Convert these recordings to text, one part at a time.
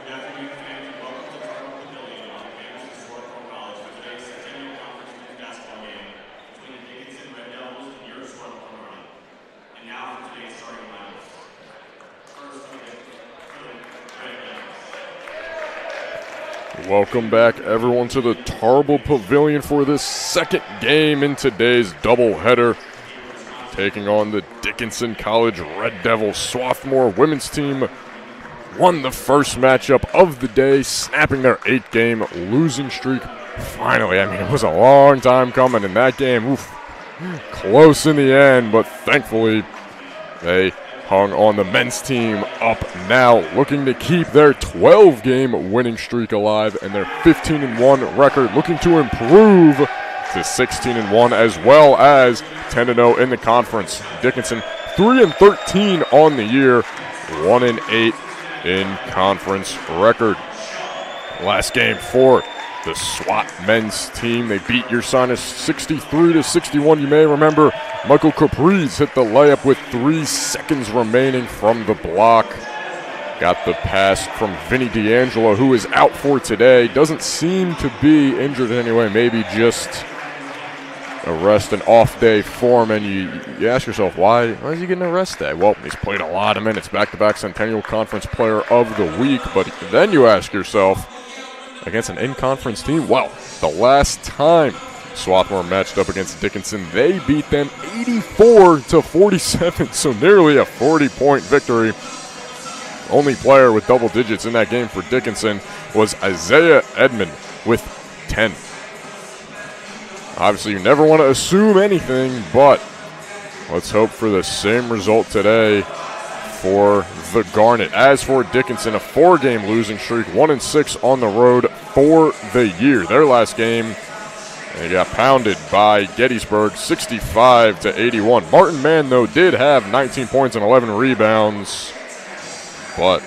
Good afternoon, fans, and welcome to the Swarthmore Pavilion on campus of Swarthmore College for today's Centennial Conference men's basketball game between the Dickinson Red Devils and your Swarthmore Army. And now for today's starting lineups. First, for the Red Devils. Welcome back, everyone, to the Tarble Pavilion for this second game in today's doubleheader. Taking on the Dickinson College Red Devils. Swarthmore women's team won the first matchup of the day, snapping their 8-game losing streak. Finally, I mean, it was a long time coming in that game. Close in the end, but thankfully they hung on. The men's team up now, looking to keep their 12-game winning streak alive and their 15-1 record, looking to improve to 16-1 as well as 10-0 in the conference. Dickinson 3-13 on the year, 1-8 in conference record. Last game for the SWAT men's team, they beat Ursinus 63-61. You may remember Michael Capriz hit the layup with 3 seconds remaining from the block. Got the pass from Vinny D'Angelo, who is out for today. Doesn't seem to be injured anyway, maybe just a rest and off day form, and you ask yourself, why is he getting a rest day? Well, he's played a lot of minutes, back-to-back Centennial Conference Player of the Week, but then you ask yourself, against an in-conference team, well, the last time Swarthmore matched up against Dickinson, they beat them 84-47, so nearly a 40-point victory. Only player with double digits in that game for Dickinson was Isaiah Edmond with 10. Obviously, you never want to assume anything, but let's hope for the same result today for the Garnet. As for Dickinson, a 4-game losing streak, 1-6 on the road for the year. Their last game, they got pounded by Gettysburg, 65-81. Martin Mann, though, did have 19 points and 11 rebounds, but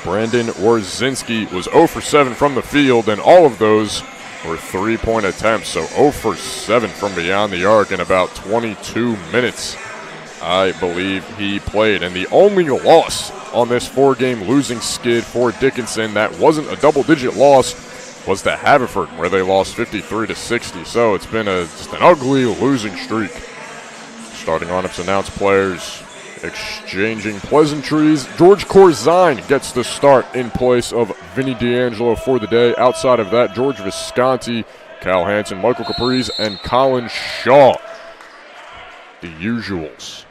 Brandon Warzinski was 0 for 7 from the field, and all of those were 3-point attempts, so 0 for 7 from beyond the arc in about 22 minutes, I believe he played. And the only loss on this 4-game losing skid for Dickinson that wasn't a double-digit loss was to Haverford, where they lost 53-60. So it's been just an ugly losing streak. Starting lineups announced, players exchanging pleasantries. George Corzine gets the start in place of Vinny D'Angelo for the day. Outside of that, George Visconti, Cal Hansen, Michael Capriz, and Colin Shaw. The usuals.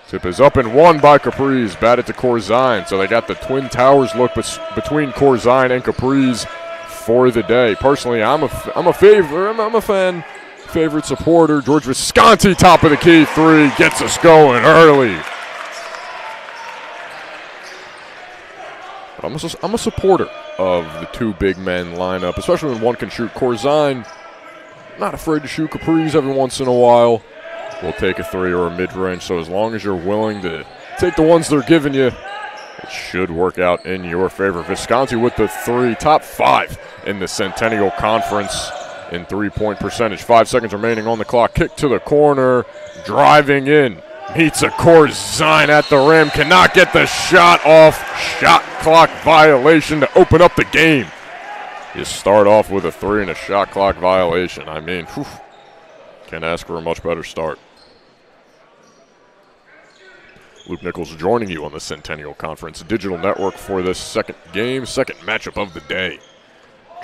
Tip is up and one by Capriz, batted to Corzine. So they got the Twin Towers look between Corzine and Capriz for the day. Personally, I'm a fan. Favorite supporter, George Visconti, top of the key, 3, gets us going early. I'm a supporter of the 2 big men lineup, especially when one can shoot. Corzine, not afraid to shoot. Capriz every once in a while will take a 3 or a mid-range, so as long as you're willing to take the ones they're giving you, it should work out in your favor. Visconti with the 3, top 5 in the Centennial Conference in 3-point percentage. 5 seconds remaining on the clock. Kick to the corner. Driving in. Meets a Corzine at the rim. Cannot get the shot off. Shot clock violation to open up the game. You start off with a 3 and a shot clock violation. I mean, can't ask for a much better start. Luke Nichols joining you on the Centennial Conference Digital Network for this second game, second matchup of the day.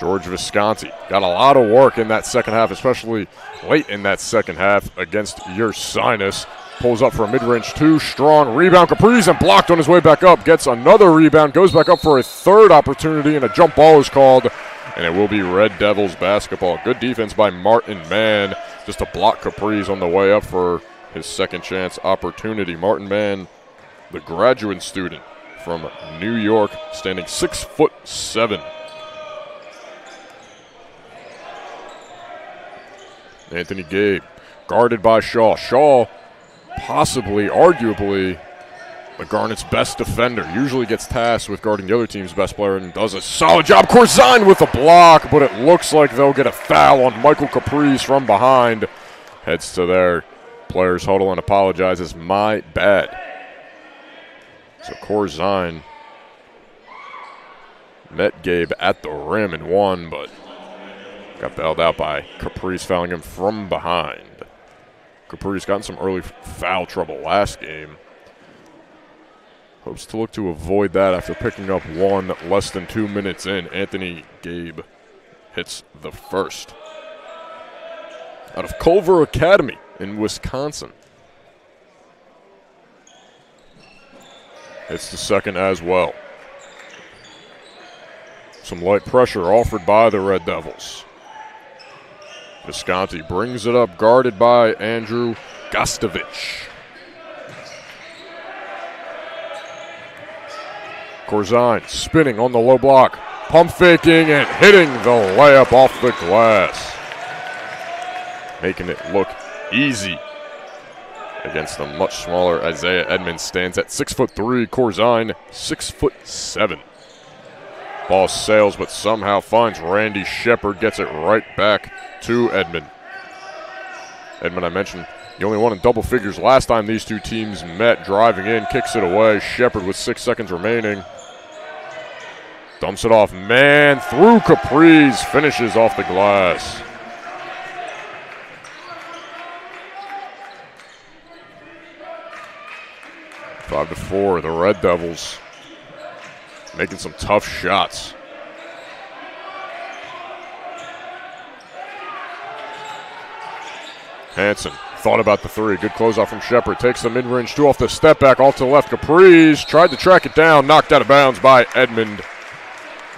George Visconti got a lot of work in that second half, especially late in that second half against Ursinus. Pulls up for a mid-range 2, strong rebound. Capriz and blocked on his way back up. Gets another rebound, goes back up for a third opportunity, and a jump ball is called, and it will be Red Devils basketball. Good defense by Martin Mann just to block Capriz on the way up for his second chance opportunity. Martin Mann, the graduate student from New York, standing 6'7". Anthony Gabe, guarded by Shaw. Shaw, possibly, arguably, the Garnet's best defender. Usually gets tasked with guarding the other team's best player and does a solid job. Corzine with a block, but it looks like they'll get a foul on Michael Capriz from behind. Heads to their players' huddle and apologizes. My bad. So Corzine met Gabe at the rim and won, but got bailed out by Caprice, fouling him from behind. Caprice got in some early foul trouble last game. Hopes to look to avoid that after picking up one less than 2 minutes in. Anthony Gabe hits the first. Out of Culver Academy in Wisconsin. Hits the second as well. Some light pressure offered by the Red Devils. Visconti brings it up, guarded by Andrew Gostovich. Corzine spinning on the low block, pump faking and hitting the layup off the glass. Making it look easy against the much smaller Isaiah Edmonds. Stands at 6'3", Corzine 6'7". Ball sails, but somehow finds Randy Shepard, gets it right back to Edmond. Edmond, I mentioned, he only won in double figures last time these two teams met. Driving in, kicks it away. Shepard with 6 seconds remaining. Dumps it off, man, through Caprice, finishes off the glass. Five to 4, the Red Devils making some tough shots. Hansen thought about the three. Good closeout from Shepard. Takes the mid-range two off the step back, all to the left. Caprice tried to track it down, knocked out of bounds by Edmond.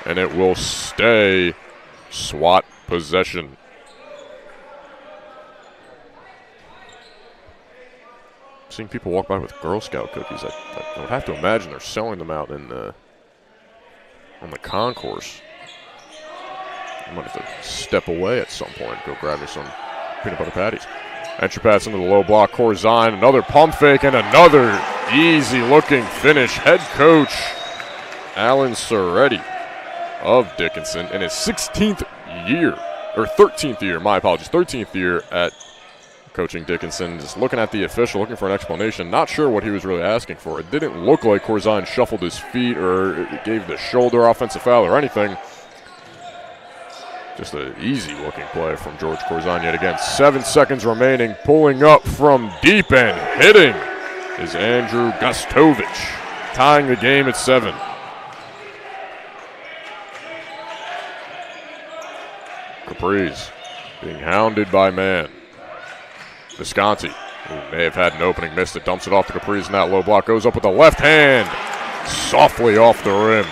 And it will stay SWAT possession. Seeing people walk by with Girl Scout cookies, I would have to imagine they're selling them out in on the concourse. I might have to step away at some point and go grab me some peanut butter patties. Entry pass into the low block. Corzine, another pump fake and another easy-looking finish. Head coach Alan Soretti of Dickinson in his 16th year, or 13th year, my apologies, 13th year at coaching Dickinson. Just looking at the official, looking for an explanation. Not sure what he was really asking for. It didn't look like Corzine shuffled his feet or gave the shoulder offensive foul or anything. Just an easy-looking play from George Corzine yet again. 7 seconds remaining. Pulling up from deep and hitting is Andrew Gostovich, tying the game at 7. Caprice being hounded by man. Visconti, who may have had an opening, missed it, dumps it off to Caprice in that low block, goes up with the left hand, softly off the rim.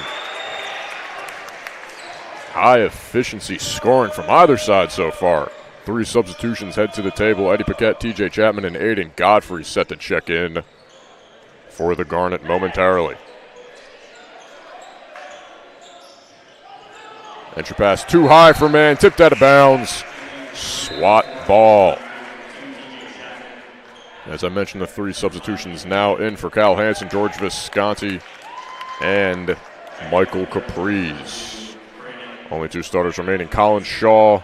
High efficiency scoring from either side so far. 3 substitutions head to the table. Eddie Paquette, TJ Chapman, and Aiden Godfrey set to check in for the Garnet momentarily. Entry pass too high for man, tipped out of bounds. SWAT ball. As I mentioned, the 3 substitutions now in for Cal Hansen, George Visconti, and Michael Caprice. Only 2 starters remaining, Colin Shaw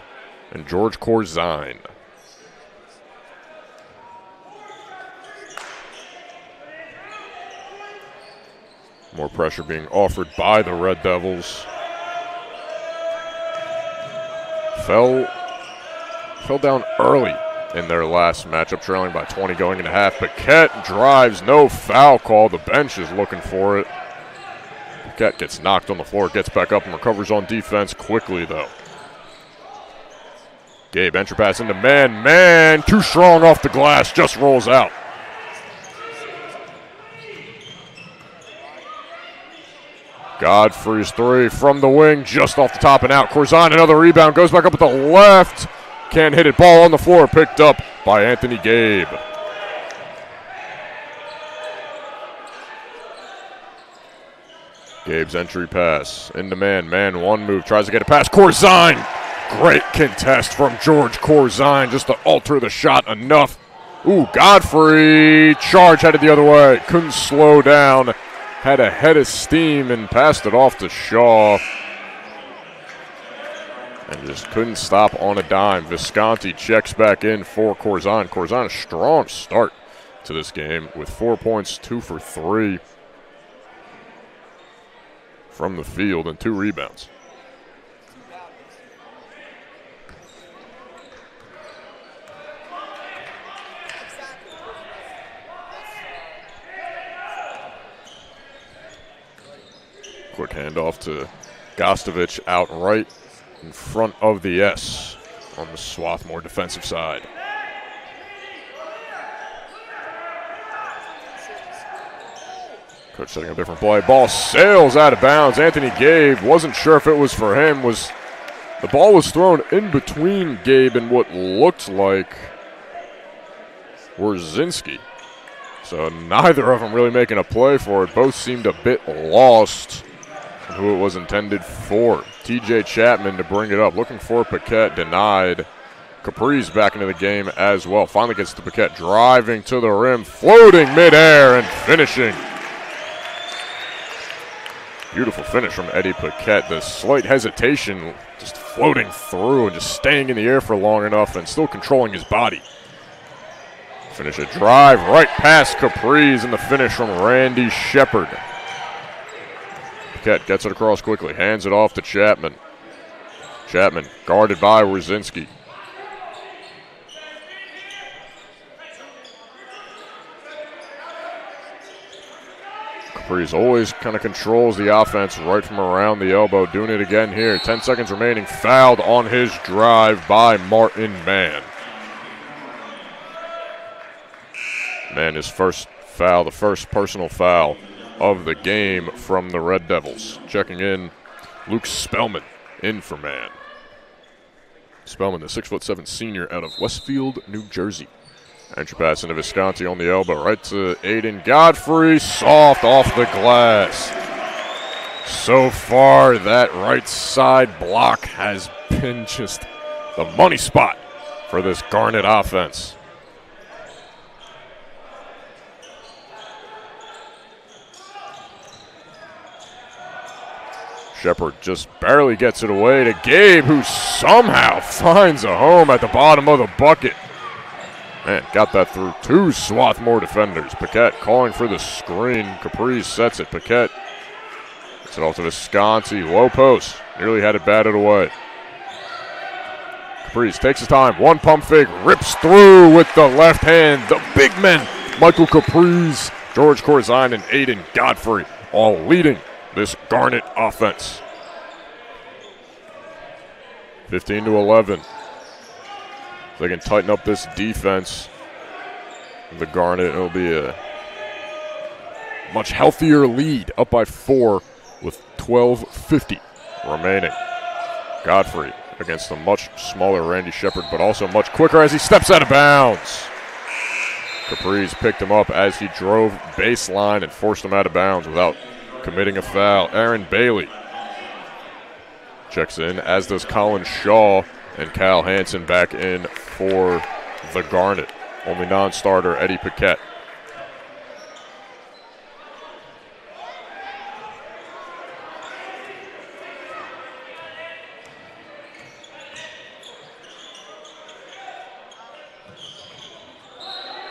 and George Corzine. More pressure being offered by the Red Devils. Fell down early in their last matchup, trailing by 20 going into half. Paquette drives, no foul call. The bench is looking for it. Paquette gets knocked on the floor, gets back up and recovers on defense quickly, though. Gabe, entry pass into man, too strong off the glass, just rolls out. Godfrey's 3 from the wing, just off the top and out. Corzine, another rebound, goes back up with the left. Can't hit it, ball on the floor, picked up by Anthony Gabe. Gabe's entry pass into man, one move, tries to get it past Corzine. Great contest from George Corzine, just to alter the shot enough. Ooh, Godfrey, charge headed the other way, couldn't slow down, had a head of steam and passed it off to Shaw. And just couldn't stop on a dime. Visconti checks back in for Corzine. Corzine, a strong start to this game with 4 points, 2 for 3. from the field and 2 rebounds. Quick handoff to Gostovic out right in front of the S on the Swarthmore defensive side. Coach setting a different play. Ball sails out of bounds. Anthony Gabe wasn't sure if it was for him. The ball was thrown in between Gabe and what looked like Wierzinski. So neither of them really making a play for it. Both seemed a bit lost on who it was intended for. TJ Chapman to bring it up. Looking for Paquette. Denied. Capri's back into the game as well. Finally gets to Paquette. Driving to the rim. Floating midair and finishing. Beautiful finish from Eddie Paquette. The slight hesitation, just floating through and just staying in the air for long enough and still controlling his body. Finish a drive right past Capri's and the finish from Randy Shepard. Paquette gets it across quickly, hands it off to Chapman. Chapman guarded by Wierzinski. Capri's always kind of controls the offense right from around the elbow. Doing it again here. 10 seconds remaining. Fouled on his drive by Martin Mann. Mann, his first foul, the first personal foul of the game from the Red Devils. Checking in, Luke Spellman in for Mann. Spellman, the 6'7" senior out of Westfield, New Jersey. Entry pass into Visconti on the elbow, right to Aiden Godfrey, soft off the glass. So far, that right side block has been just the money spot for this Garnet offense. Shepard just barely gets it away to Gabe, who somehow finds a home at the bottom of the bucket. Man, got that through 2 Swarthmore defenders. Paquette calling for the screen. Capri sets it. Paquette gets it off to Visconti. Low post. Nearly had it batted away. Caprice takes his time. One pump fake. Rips through with the left hand. The big men, Michael Caprice, George Corzine, and Aiden Godfrey, all leading this Garnet offense. 15-11. If they can tighten up this defense, the Garnet, it'll be a much healthier lead, up by 4 with 12:50 remaining. Godfrey against a much smaller Randy Shepard, but also much quicker as he steps out of bounds. Capri's picked him up as he drove baseline and forced him out of bounds without committing a foul. Aaron Bailey checks in, as does Colin Shaw, and Kyle Hansen back in for the Garnet. Only non-starter, Eddie Paquette.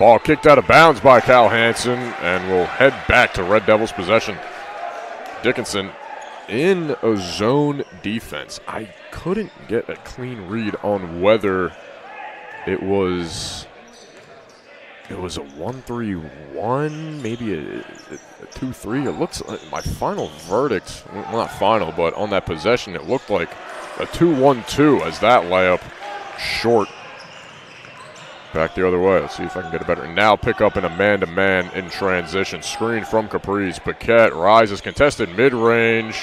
Ball kicked out of bounds by Kyle Hansen, and will head back to Red Devils possession. Dickinson in a zone defense. I couldn't get a clean read on whether it was a 1-3-1, maybe a 2-3. It looks like my final verdict, well, not final, but on that possession, it looked like a 2-1-2 as that layup short. Back the other way. Let's see if I can get it better. Now pick up in a man-to-man in transition. Screen from Caprice. Paquette rises, contested mid-range.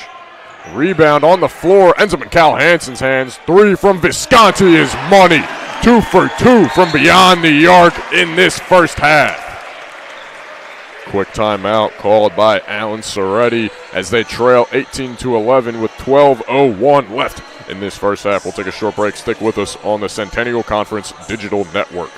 Rebound on the floor. Ends up in Cal Hansen's hands. 3 from Visconti is money. 2 for 2 from beyond the arc in this first half. Quick timeout called by Alan Soretti as they trail 18-11 with 12:01 left in this first half. We'll take a short break. Stick with us on the Centennial Conference Digital Network.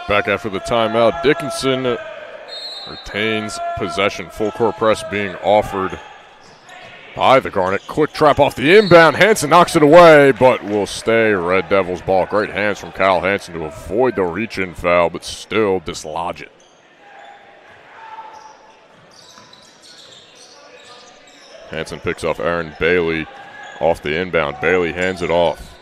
Back after the timeout, Dickinson retains possession. Full court press being offered by the Garnet. Quick trap off the inbound. Hansen knocks it away, but will stay Red Devils ball. Great hands from Kyle Hansen to avoid the reach-in foul, but still dislodge it. Hansen picks off Aaron Bailey off the inbound. Bailey hands it off.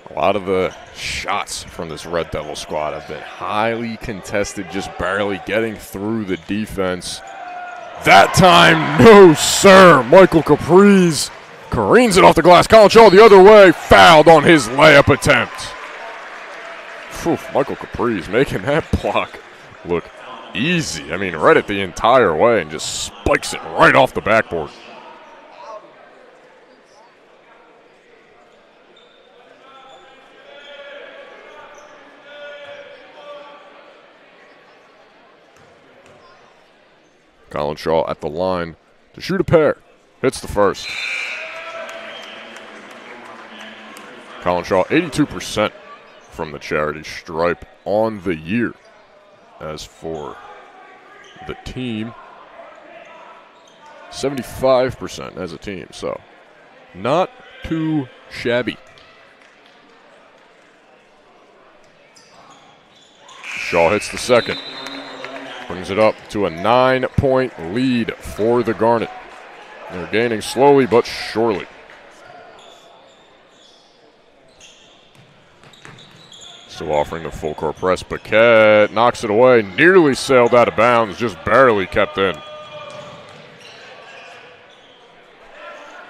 A lot of the shots from this Red Devil squad have been highly contested, just barely getting through the defense. That time, no sir. Michael Capriz careens it off the glass. Colin Shaw the other way, fouled on his layup attempt. Whew, Michael Capriz making that block look easy. I mean, read it the entire way and just spikes it right off the backboard. Colin Shaw at the line to shoot a pair. Hits the first. Colin Shaw, 82% from the charity stripe on the year. As for the team, 75% as a team, so not too shabby. Shaw hits the second. Brings it up to a 9-point lead for the Garnet. They're gaining slowly but surely. Still offering the full court press. Paquette knocks it away, nearly sailed out of bounds, just barely kept in.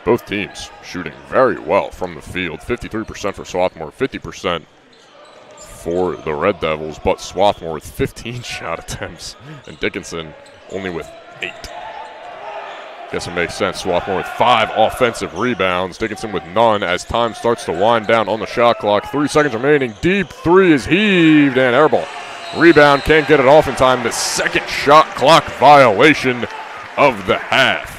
Both teams shooting very well from the field. 53% for Swarthmore, 50% for the Red Devils, but Swarthmore with 15 shot attempts and Dickinson only with 8. Guess it makes sense. Swarthmore with 5 offensive rebounds, Dickinson with none as time starts to wind down on the shot clock. 3 seconds remaining. Deep three is heaved and airball. Rebound, can't get it off in time. The second shot clock violation of the half.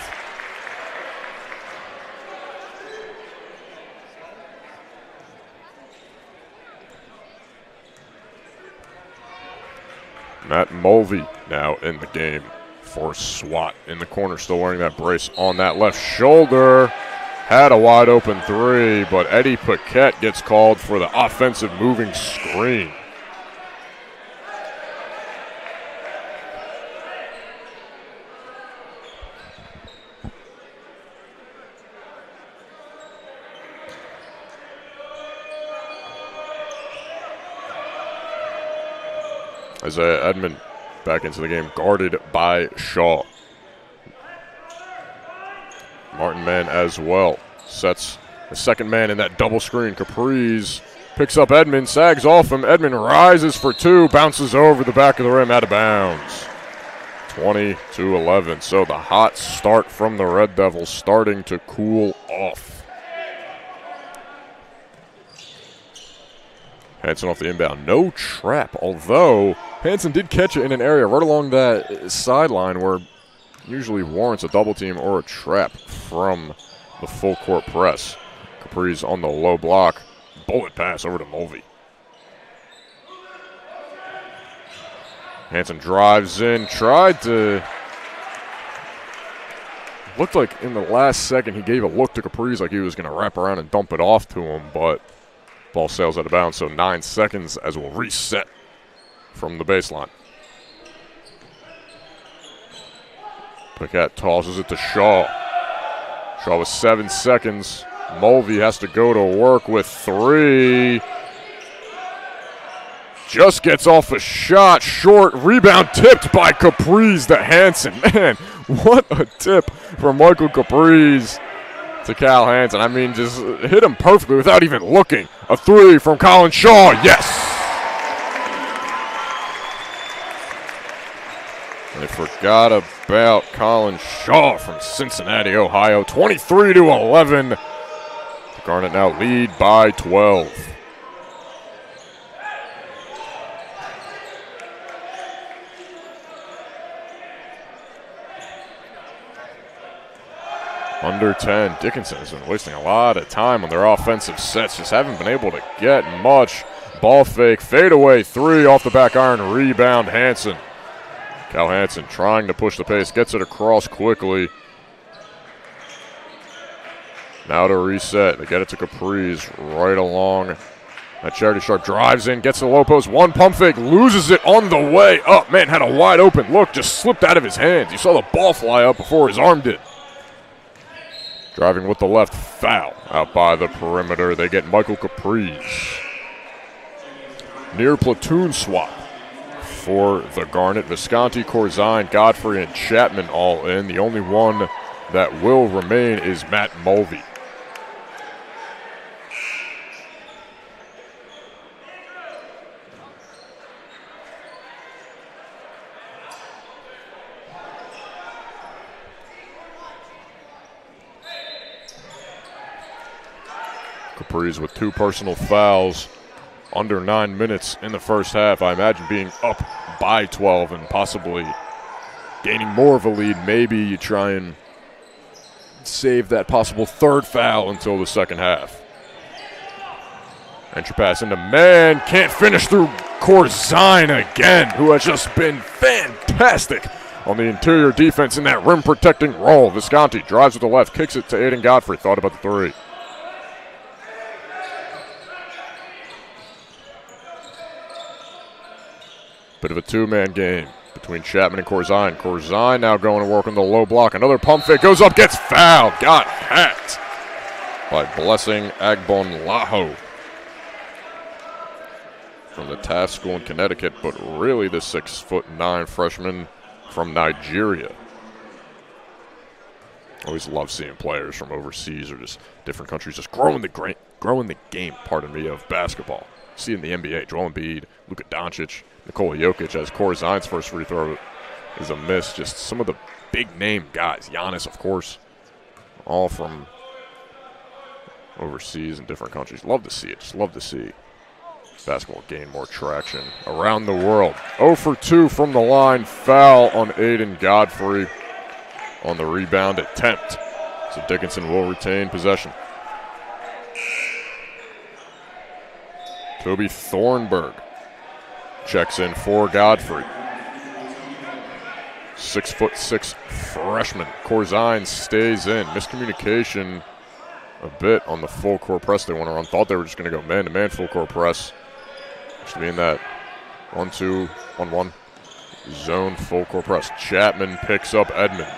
Matt Mulvey now in the game for SWAT in the corner, still wearing that brace on that left shoulder. Had a wide open three, but Eddie Paquette gets called for the offensive moving screen. Isaiah Edmond back into the game, guarded by Shaw. Martin man as well. Sets the second man in that double screen. Capriz picks up Edmond, sags off him. Edmond rises for 2, bounces over the back of the rim, out of bounds. 20-11. So the hot start from the Red Devils starting to cool off. Hansen off the inbound. No trap, although Hansen did catch it in an area right along that sideline where usually warrants a double team or a trap from the full court press. Capriz on the low block. Bullet pass over to Mulvey. Hansen drives in, tried to... Looked like in the last second he gave a look to Capriz like he was going to wrap around and dump it off to him, but ball sails out of bounds, so 9 seconds as we'll reset from the baseline. Paquette tosses it to Shaw. Shaw with 7 seconds. Mulvey has to go to work with 3. Just gets off a shot. Short rebound tipped by Capriz to Hansen. Man, what a tip from Michael Capriz to Cal Hansen. I mean, just hit him perfectly without even looking. A 3 from Colin Shaw. Yes! They forgot about Colin Shaw from Cincinnati, Ohio. 23-11. The Garnet now lead by 12. Under 10. Dickinson has been wasting a lot of time on their offensive sets. Just haven't been able to get much. Ball fake, fade away, 3 off the back iron, rebound Hansen. Cal Hansen trying to push the pace, gets it across quickly. Now to reset, they get it to Capri's right along. That Charity Sharp drives in, gets the low post, 1 pump fake, loses it on the way up. Man, had a wide open look, just slipped out of his hands. You saw the ball fly up before his arm did. Driving with the left, foul out by the perimeter. They get Michael Capri's. Near platoon swap for the Garnet. Visconti, Corzine, Godfrey, and Chapman all in. The only one that will remain is Matt Mulvey. Capri's with 2 personal fouls. Under 9 minutes in the first half. I imagine being up by 12 and possibly gaining more of a lead. Maybe you try and save that possible 3rd foul until the second half. Entry pass into man. Can't finish through Corzine again, who has just been fantastic on the interior defense in that rim protecting role. Visconti drives with the left, kicks it to Aiden Godfrey. Thought about the 3. Bit of a 2-man game between Chapman and Corzine. Corzine now going to work on the low block. Another pump fake goes up, gets fouled. Got hacked by Blessing Agbonlaho from the Taft School in Connecticut, but really the 6'9" freshman from Nigeria. Always love seeing players from overseas or just different countries just growing the game, of basketball. See in the NBA, Joel Embiid, Luka Doncic, Nikola Jokic, as Corzine's first free throw is a miss. Just some of the big-name guys. Giannis, of course, all from overseas in different countries. Love to see it. Just love to see basketball gain more traction around the world. 0 for 2 from the line. Foul on Aiden Godfrey on the rebound attempt. So Dickinson will retain possession. Toby Thornburg checks in for Godfrey. 6'6" freshman. Corzine stays in. Miscommunication a bit on the full court press they went around. Thought they were just going to go man-to-man full court press. Should be in that 1-2, 1-1 zone full court press. Chapman picks up Edmond.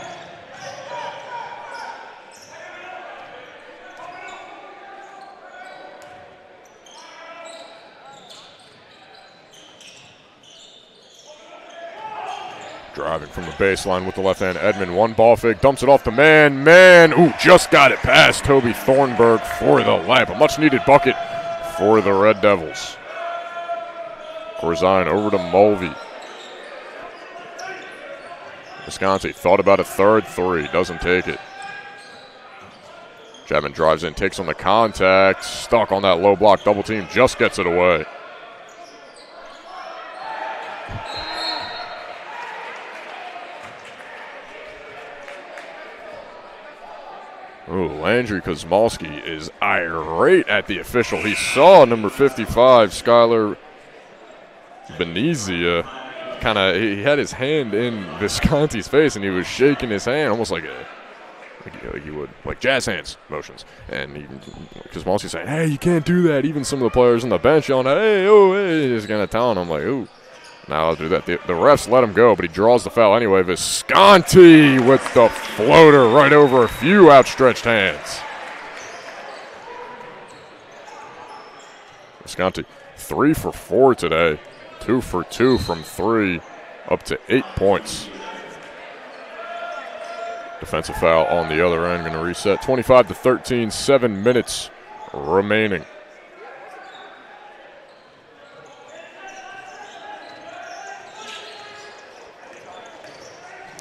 Driving from the baseline with the left hand, Edmond, 1 ball fake, dumps it off the man, ooh, just got it past Toby Thornburg for the layup. A much needed bucket for the Red Devils. Corzine over to Mulvey. Visconti thought about a 3rd 3, doesn't take it. Chapman drives in, takes on the contact, stuck on that low block, double team, just gets it away. Ooh, Landry Kozmalski is irate at the official. He saw number 55, Skylar Benizia, he had his hand in Visconti's face, and he was shaking his hand almost like he would, like jazz hands motions. And Kozmalski's saying, hey, you can't do that. Even some of the players on the bench yelling, hey, he's kind of telling him, like, ooh. Now I'll do that. The refs let him go, but he draws the foul anyway. Visconti with the floater right over a few outstretched hands. Visconti 3 for 4 today. 2 for 2 from 3, up to 8 points. Defensive foul on the other end, going to reset. 25-13, 7 minutes remaining.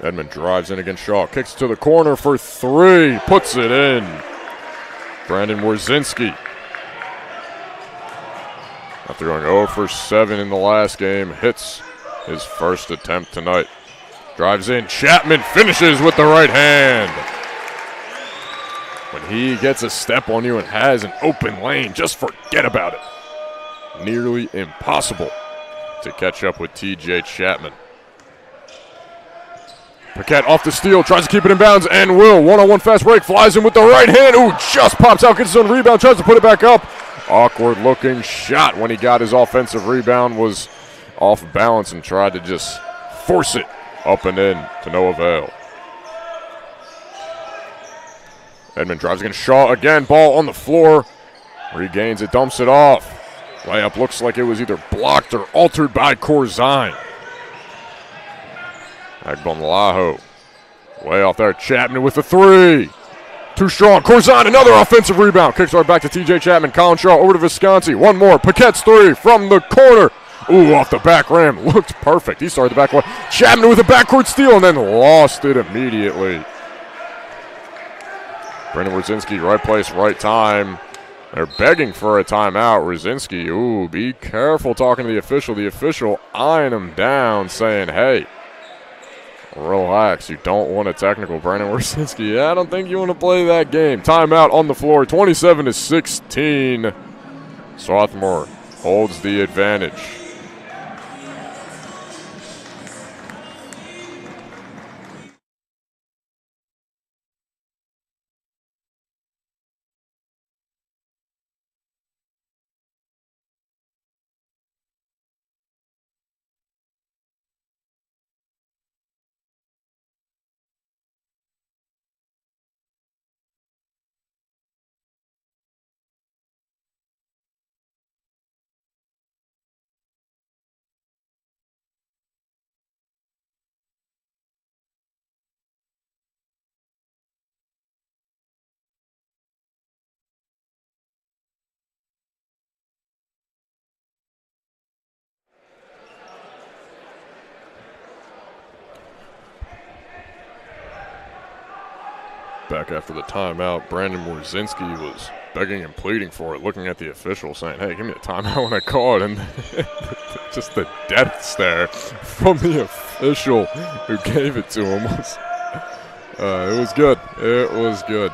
Edmond drives in against Shaw, kicks to the corner for 3, puts it in. Brandon Wierzinski, after going 0 for 7 in the last game, hits his first attempt tonight. Drives in, Chapman finishes with the right hand. When he gets a step on you and has an open lane, just forget about it. Nearly impossible to catch up with TJ Chapman. Paquette off the steal, tries to keep it in bounds, and will. One-on-one fast break, flies in with the right hand. Ooh, just pops out, gets his own rebound, tries to put it back up. Awkward looking shot when he got his offensive rebound, was off balance and tried to just force it up and in to no avail. Edmond drives against Shaw again, ball on the floor. Regains it, dumps it off. Layup looks like it was either blocked or altered by Corzine. Agbonlaho way off there. Chapman with the three. Too strong. Corzine, another offensive rebound. Kicks right back to TJ Chapman. Colin Shaw over to Visconti. One more. Paquette's three from the corner. Ooh, off the back rim. Looked perfect. He started the back one. Chapman with a backcourt steal and then lost it immediately. Brendan Rudzinski, right place, right time. They're begging for a timeout. Rudzinski, ooh, be careful talking to the official. The official eyeing him down, saying, hey, relax. You don't want a technical. Brendan Rudzinski, yeah, I don't think you want to play that game. Timeout on the floor, 27-16. Swarthmore holds the advantage. Back after the timeout, Brandon Rudzinski was begging and pleading for it, looking at the official, saying, hey, give me a timeout when I call it. And just the death stare from the official who gave it to him was, it was good. It was good.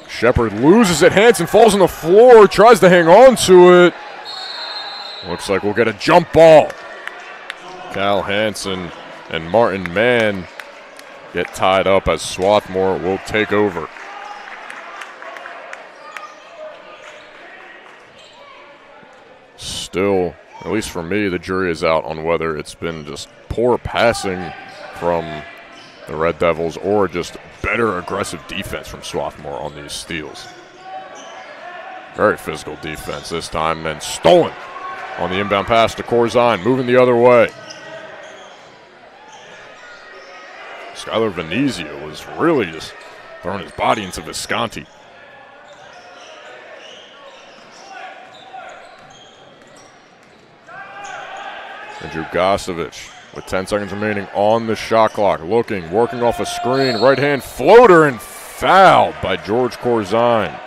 Shepard loses it. Hansen falls on the floor, tries to hang on to it. Looks like we'll get a jump ball. Cal Hansen and Martin Mann get tied up as Swarthmore will take over. Still, at least for me, the jury is out on whether it's been just poor passing from the Red Devils or just better aggressive defense from Swarthmore on these steals. Very physical defense this time, and stolen on the inbound pass to Corzine, moving the other way. Skylar Venezia was really just throwing his body into Visconti. Andrew Gossovich with 10 seconds remaining on the shot clock. Looking, working off a screen. Right hand floater and fouled by George Corzine.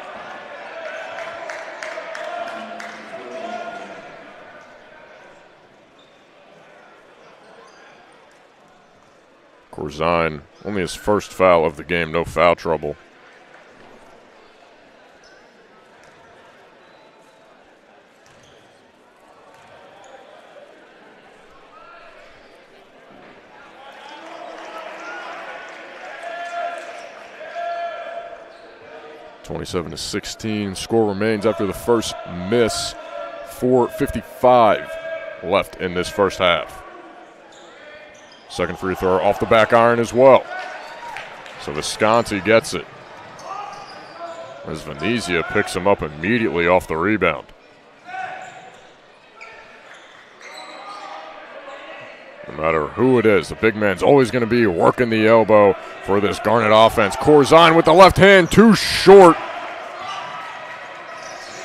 Corzine, only his first foul of the game, no foul trouble. (27-16). Score remains after the first miss. 4:55 left in this first half. Second free throw off the back iron as well. So Visconti gets it. As Venezia picks him up immediately off the rebound. No matter who it is, the big man's always going to be working the elbow for this Garnet offense. Corzine with the left hand, too short.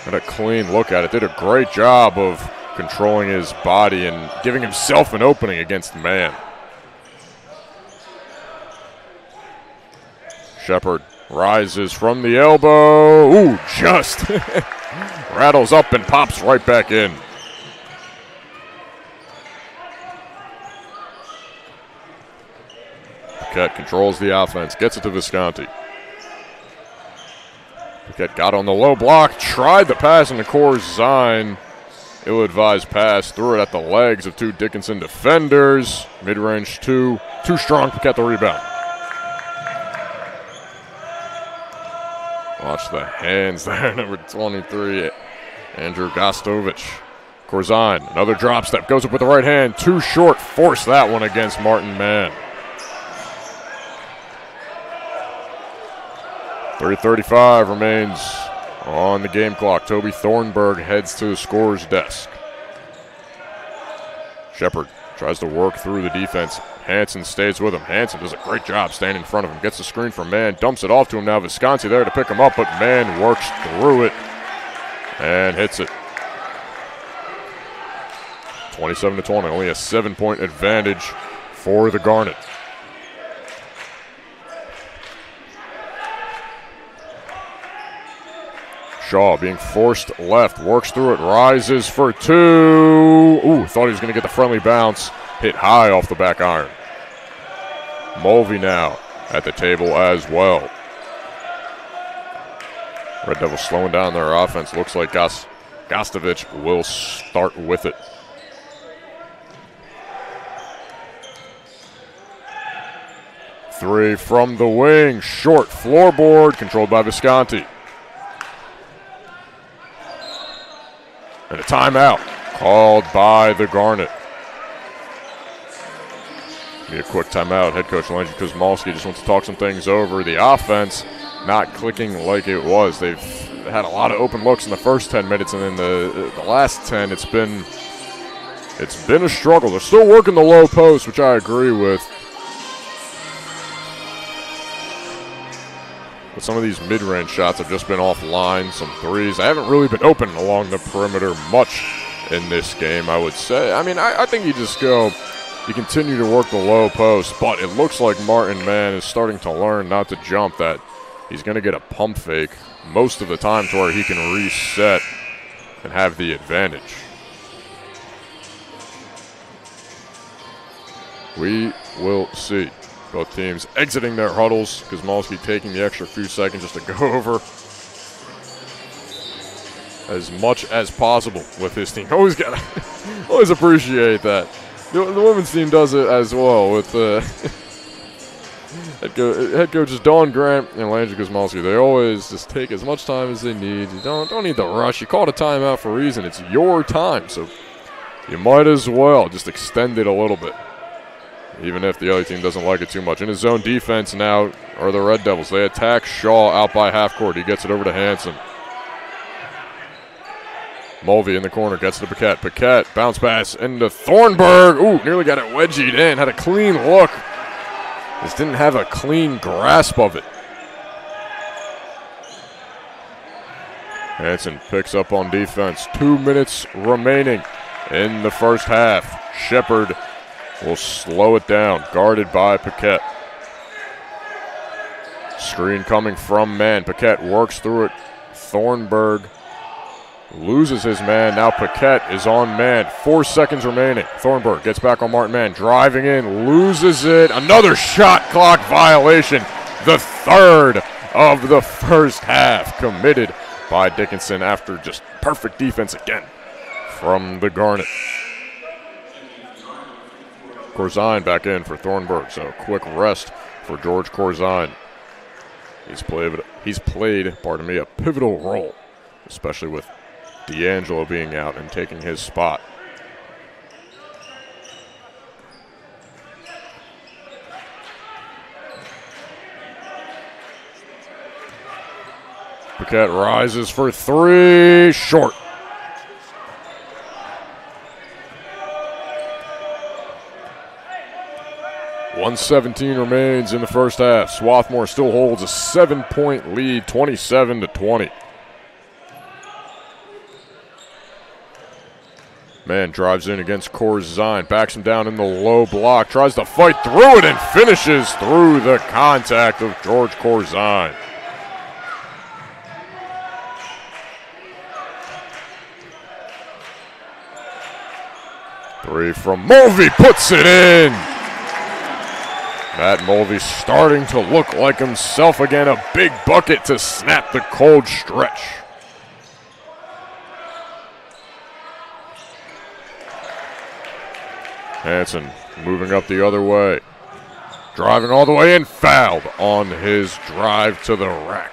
Had a clean look at it. Did a great job of controlling his body and giving himself an opening against man. Shepard rises from the elbow. Ooh, just rattles up and pops right back in. Paquette controls the offense, gets it to Visconti. Paquette got on the low block, tried the pass into Corzine. Ill-advised pass, threw it at the legs of two Dickinson defenders. Mid-range two, too strong. Paquette the rebound. Watch the hands there, number 23, Andrew Gostovich. Corzine, another drop step, goes up with the right hand, too short, forced that one against Martin Mann. 3:35 remains on the game clock. Toby Thornburg heads to the scorer's desk. Shepard tries to work through the defense. Hansen stays with him. Hansen does a great job staying in front of him. Gets the screen from Mann, dumps it off to him now. Visconti there to pick him up, but Mann works through it and hits it. 27-20, only a 7-point advantage for the Garnet. Shaw being forced left, works through it, rises for two. Ooh, thought he was going to get the friendly bounce. Hit high off the back iron. Mulvey now at the table as well. Red Devils slowing down their offense. Looks like Gostovich will start with it. Three from the wing, short floorboard, controlled by Visconti. And a timeout called by the Garnet. Need a quick timeout. Head coach Landry Kuzmalski just wants to talk some things over. The offense not clicking like it was. They've had a lot of open looks in the first 10 minutes, and then the last 10, it's been a struggle. They're still working the low post, which I agree with. But some of these mid-range shots have just been offline, some threes. I haven't really been open along the perimeter much in this game, I would say. I mean, I think you just go, you continue to work the low post, but it looks like Martin Mann is starting to learn not to jump, that he's going to get a pump fake most of the time to where he can reset and have the advantage. We will see. Both teams exiting their huddles. Kuzmalski taking the extra few seconds just to go over as much as possible with his team. Always appreciate that. The women's team does it as well with head coaches Dawn Grant and Landry Kuzmalski. They always just take as much time as they need. You don't need the rush. You called a timeout for a reason. It's your time, so you might as well just extend it a little bit, even if the other team doesn't like it too much. In his zone defense now are the Red Devils. They attack Shaw out by half court. He gets it over to Hansen. Mulvey in the corner gets to Paquette. Paquette bounce pass into Thornburg. Ooh, nearly got it wedgied in. Had a clean look. Just didn't have a clean grasp of it. Hansen picks up on defense. 2 minutes remaining in the first half. Shepard will slow it down, guarded by Paquette. Screen coming from Mann. Paquette works through it. Thornburg loses his man. Now Paquette is on Mann. 4 seconds remaining. Thornburg gets back on Martin Mann. Driving in, loses it. Another shot clock violation. The third of the first half committed by Dickinson after just perfect defense again from the Garnet. Corzine back in for Thornburg, so quick rest for George Corzine. He's played a pivotal role, especially with D'Angelo being out and taking his spot. Paquette rises for three, short. .117 remains in the first half. Swarthmore still holds a 7-point lead, 27-20. Mann drives in against Corzine, backs him down in the low block, tries to fight through it and finishes through the contact of George Corzine. Three from Mulvey, puts it in. Matt Mulvey starting to look like himself again. A big bucket to snap the cold stretch. Hansen moving up the other way. Driving all the way in, fouled on his drive to the rack.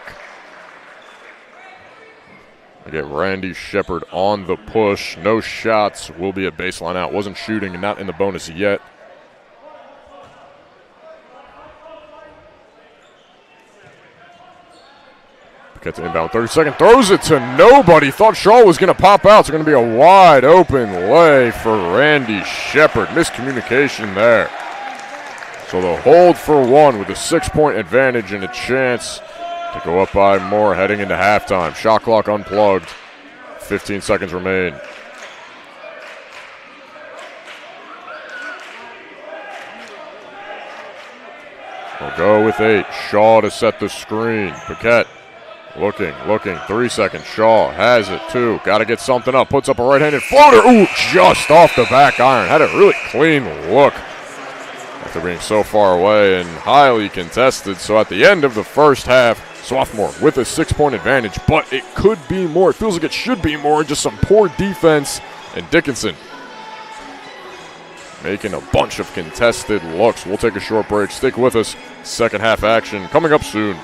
I get Randy Shepard on the push. No shots. Will be a baseline out. Wasn't shooting and not in the bonus yet. Gets inbound, 30-second, throws it to nobody. Thought Shaw was going to pop out. It's going to be a wide open lay for Randy Shepard. Miscommunication there. So the hold for one with a 6-point advantage and a chance to go up by more heading into halftime. Shot clock unplugged. 15 seconds remain. We'll go with 8. Shaw to set the screen. Paquette. Looking, 3 seconds. Shaw has it, 2. Got to get something up. Puts up a right-handed floater. Ooh, just off the back iron. Had a really clean look after being so far away and highly contested. So at the end of the first half, Swarthmore with a 6-point advantage, but it could be more. It feels like it should be more. Just some poor defense. And Dickinson making a bunch of contested looks. We'll take a short break. Stick with us. Second half action coming up soon.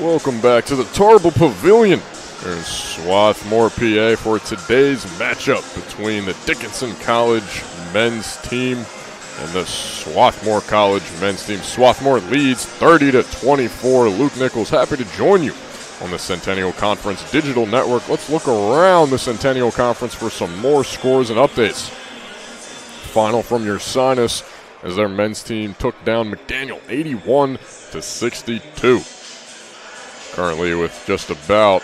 Welcome back to the Tarble Pavilion here in Swarthmore, PA for today's matchup between the Dickinson College men's team and the Swarthmore College men's team. Swarthmore leads 30-24. Luke Nichols, happy to join you on the Centennial Conference Digital Network. Let's look around the Centennial Conference for some more scores and updates. Final from your Sinus as their men's team took down McDaniel 81-62. Currently with just about,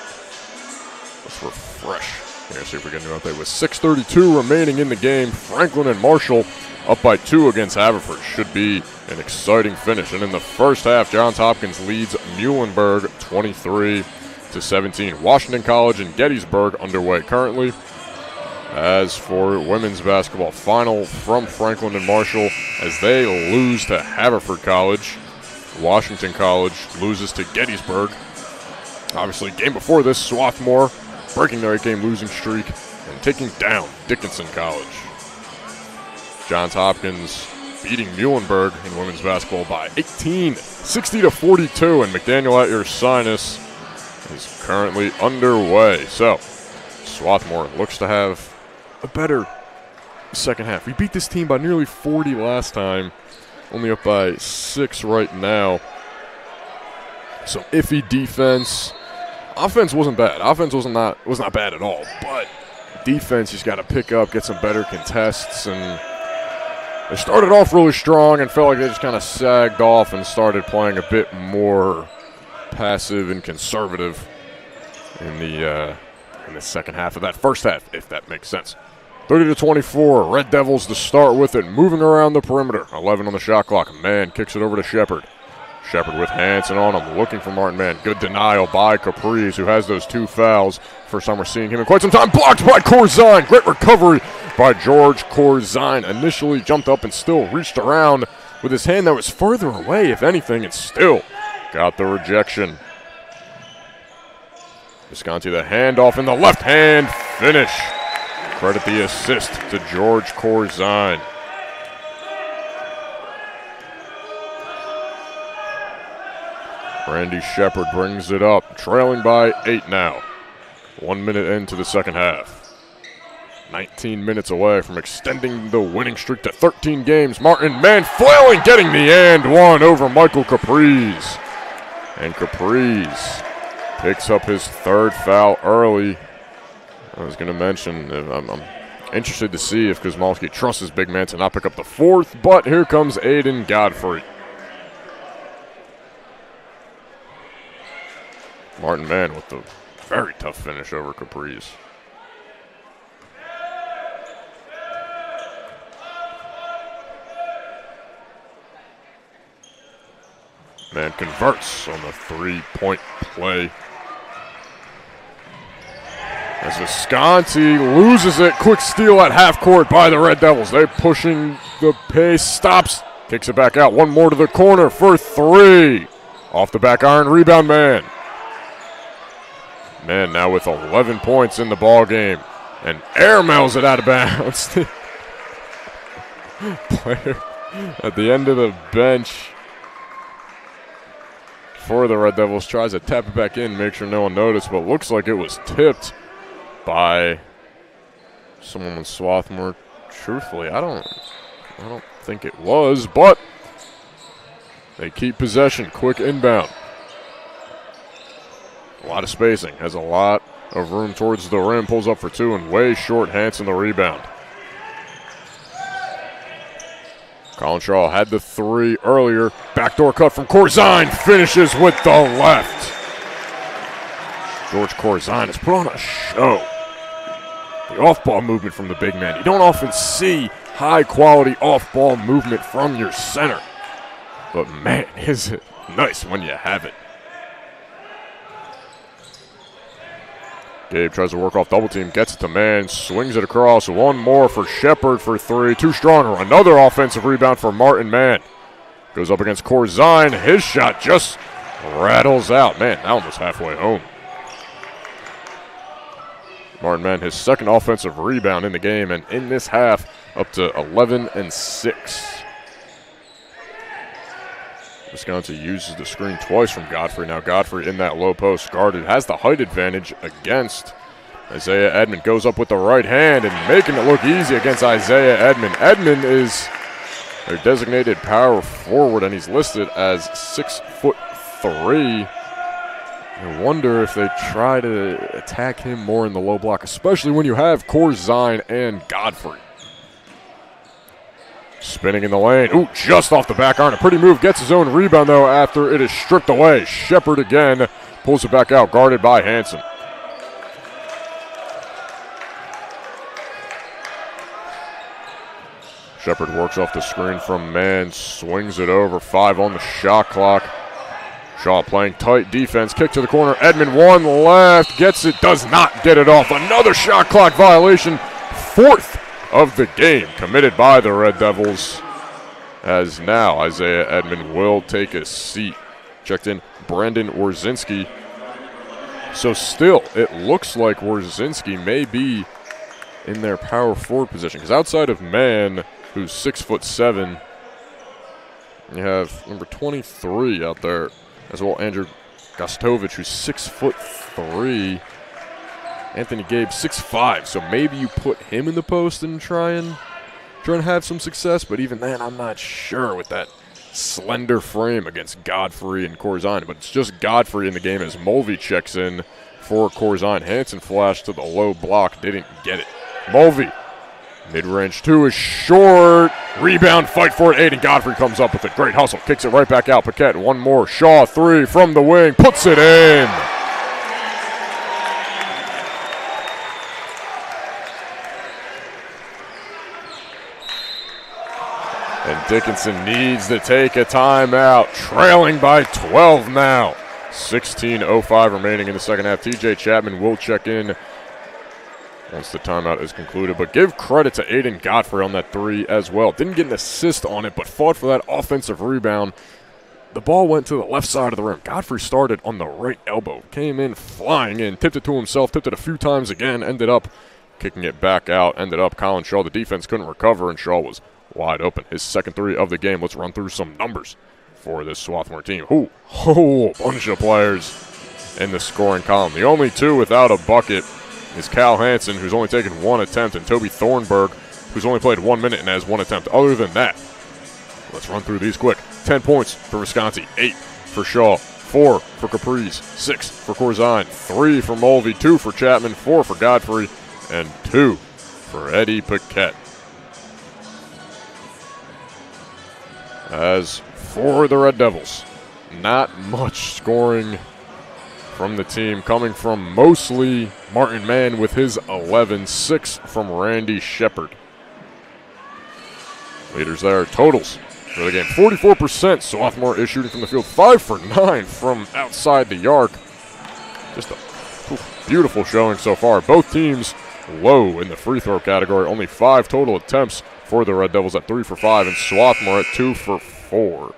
let's refresh here, see if we get a new update. With 6:32 remaining in the game, Franklin and Marshall up by 2 against Haverford. Should be an exciting finish. And in the first half, Johns Hopkins leads Muhlenberg 23-17. Washington College and Gettysburg underway currently. As for women's basketball, final from Franklin and Marshall as they lose to Haverford College. Washington College loses to Gettysburg. Obviously, game before this, Swarthmore breaking their 8-game losing streak and taking down Dickinson College. Johns Hopkins beating Muhlenberg in women's basketball by 18, 60-42, and McDaniel at your Sinus is currently underway. So, Swarthmore looks to have a better second half. We beat this team by nearly 40 last time, only up by 6 right now. Some iffy defense. Offense wasn't bad. Offense was not bad at all, but defense just got to pick up, get some better contests, and they started off really strong and felt like they just kind of sagged off and started playing a bit more passive and conservative in the second half of that first half, if that makes sense. 30-24, Red Devils to start with it, moving around the perimeter. 11 on the shot clock. Mann kicks it over to Shepard. Shepard with Hanson on him, looking for Martin Mann. Good denial by Caprice, who has those 2 fouls. First time we're seeing him in quite some time. Blocked by Corzine. Great recovery by George Corzine. Initially jumped up and still reached around with his hand that was further away, if anything, and still got the rejection. Visconti the handoff in the left hand finish. Credit the assist to George Corzine. Randy Shepard brings it up, trailing by 8 now. 1 minute into the second half. 19 minutes away from extending the winning streak to 13 games. Martin Mann flailing, getting the and one over Michael Caprice. And Caprice picks up his 3rd foul early. I was going to mention, I'm interested to see if Kuzmalski trusts his big man to not pick up the 4th, but here comes Aiden Godfrey. Martin Mann with the very tough finish over Caprice. Mann converts on the 3-point play. As Visconti loses it, quick steal at half court by the Red Devils. They're pushing the pace, stops, kicks it back out. One more to the corner for 3. Off the back iron, rebound Mann. Mann now with 11 points in the ball game, and airmails it out of bounds. Player at the end of the bench for the Red Devils tries to tap it back in, make sure no one noticed, but looks like it was tipped by someone in Swarthmore. Truthfully, I don't think it was, but they keep possession. Quick inbound. A lot of spacing, has a lot of room towards the rim, pulls up for 2 and way short. Hanson the rebound. Colin Shaw had the 3 earlier. Backdoor cut from Corzine, finishes with the left. George Corzine has put on a show. The off-ball movement from the big man. You don't often see high-quality off-ball movement from your center. But man, is it nice when you have it. Gabe tries to work off double team, gets it to Mann, swings it across. One more for Shepard for 3. Too strong. Another offensive rebound for Martin Mann. Goes up against Corzine. His shot just rattles out. Man, that one was halfway home. Martin Mann, his 2nd offensive rebound in the game, and in this half, up to 11 and 6. Visconti uses the screen twice from Godfrey. Now Godfrey in that low post, guarded, has the height advantage against Isaiah Edmond. Goes up with the right hand and making it look easy against Isaiah Edmond. Edmond is their designated power forward, and he's listed as 6'3". I wonder if they try to attack him more in the low block, especially when you have Corzine and Godfrey. Spinning in the lane. Ooh, just off the back iron. A pretty move. Gets his own rebound, though, after it is stripped away. Shepard again pulls it back out, guarded by Hansen. Shepard works off the screen from man, swings it over. 5 on the shot clock. Shaw playing tight defense. Kick to the corner. Edmond, one left. Gets it. Does not get it off. Another shot clock violation. 4th of the game committed by the Red Devils, as now Isaiah Edmond will take a seat. Checked in Brandon Wierzinski. So still, it looks like Wierzinski may be in their power forward position, because outside of Mann, who's 6'7", you have number 23 out there as well, Andrew Gostovich, who's 6'3". Anthony Gabe, 6'5", so maybe you put him in the post and try and have some success, but even then, I'm not sure with that slender frame against Godfrey and Corzine. But it's just Godfrey in the game as Mulvey checks in for Corzine. Hansen flashed to the low block, didn't get it. Mulvey, mid-range 2 is short. Rebound, fight for it. Aiden Godfrey comes up with a great hustle, kicks it right back out. Paquette, one more. Shaw, 3 from the wing, puts it in. And Dickinson needs to take a timeout, trailing by 12 now. 16:05 remaining in the second half. TJ Chapman will check in once the timeout is concluded. But give credit to Aiden Godfrey on that 3 as well. Didn't get an assist on it, but fought for that offensive rebound. The ball went to the left side of the rim. Godfrey started on the right elbow, came in flying in, tipped it to himself, tipped it a few times again, ended up kicking it back out, ended up Colin Shaw. The defense couldn't recover, and Shaw was wide open. His second 3 of the game. Let's run through some numbers for this Swarthmore team. Whole bunch of players in the scoring column. The only 2 without a bucket is Cal Hansen, who's only taken 1 attempt, and Toby Thornburg, who's only played 1 minute and has 1 attempt. Other than that, let's run through these quick. 10 points for Visconti, 8 for Shaw, 4 for Caprice, 6 for Corzine, 3 for Mulvey, 2 for Chapman, 4 for Godfrey, and 2 for Eddie Paquette. As for the Red Devils, not much scoring from the team, coming from mostly Martin Mann with his 11, 6 from Randy Shepard. Leaders there, totals for the game. 44%, Swarthmore is shooting from the field, 5 for 9 from outside the arc. Just a beautiful showing so far. Both teams low in the free throw category, only 5 total attempts for the Red Devils at 3 for 5, and Swarthmore at 2 for 4.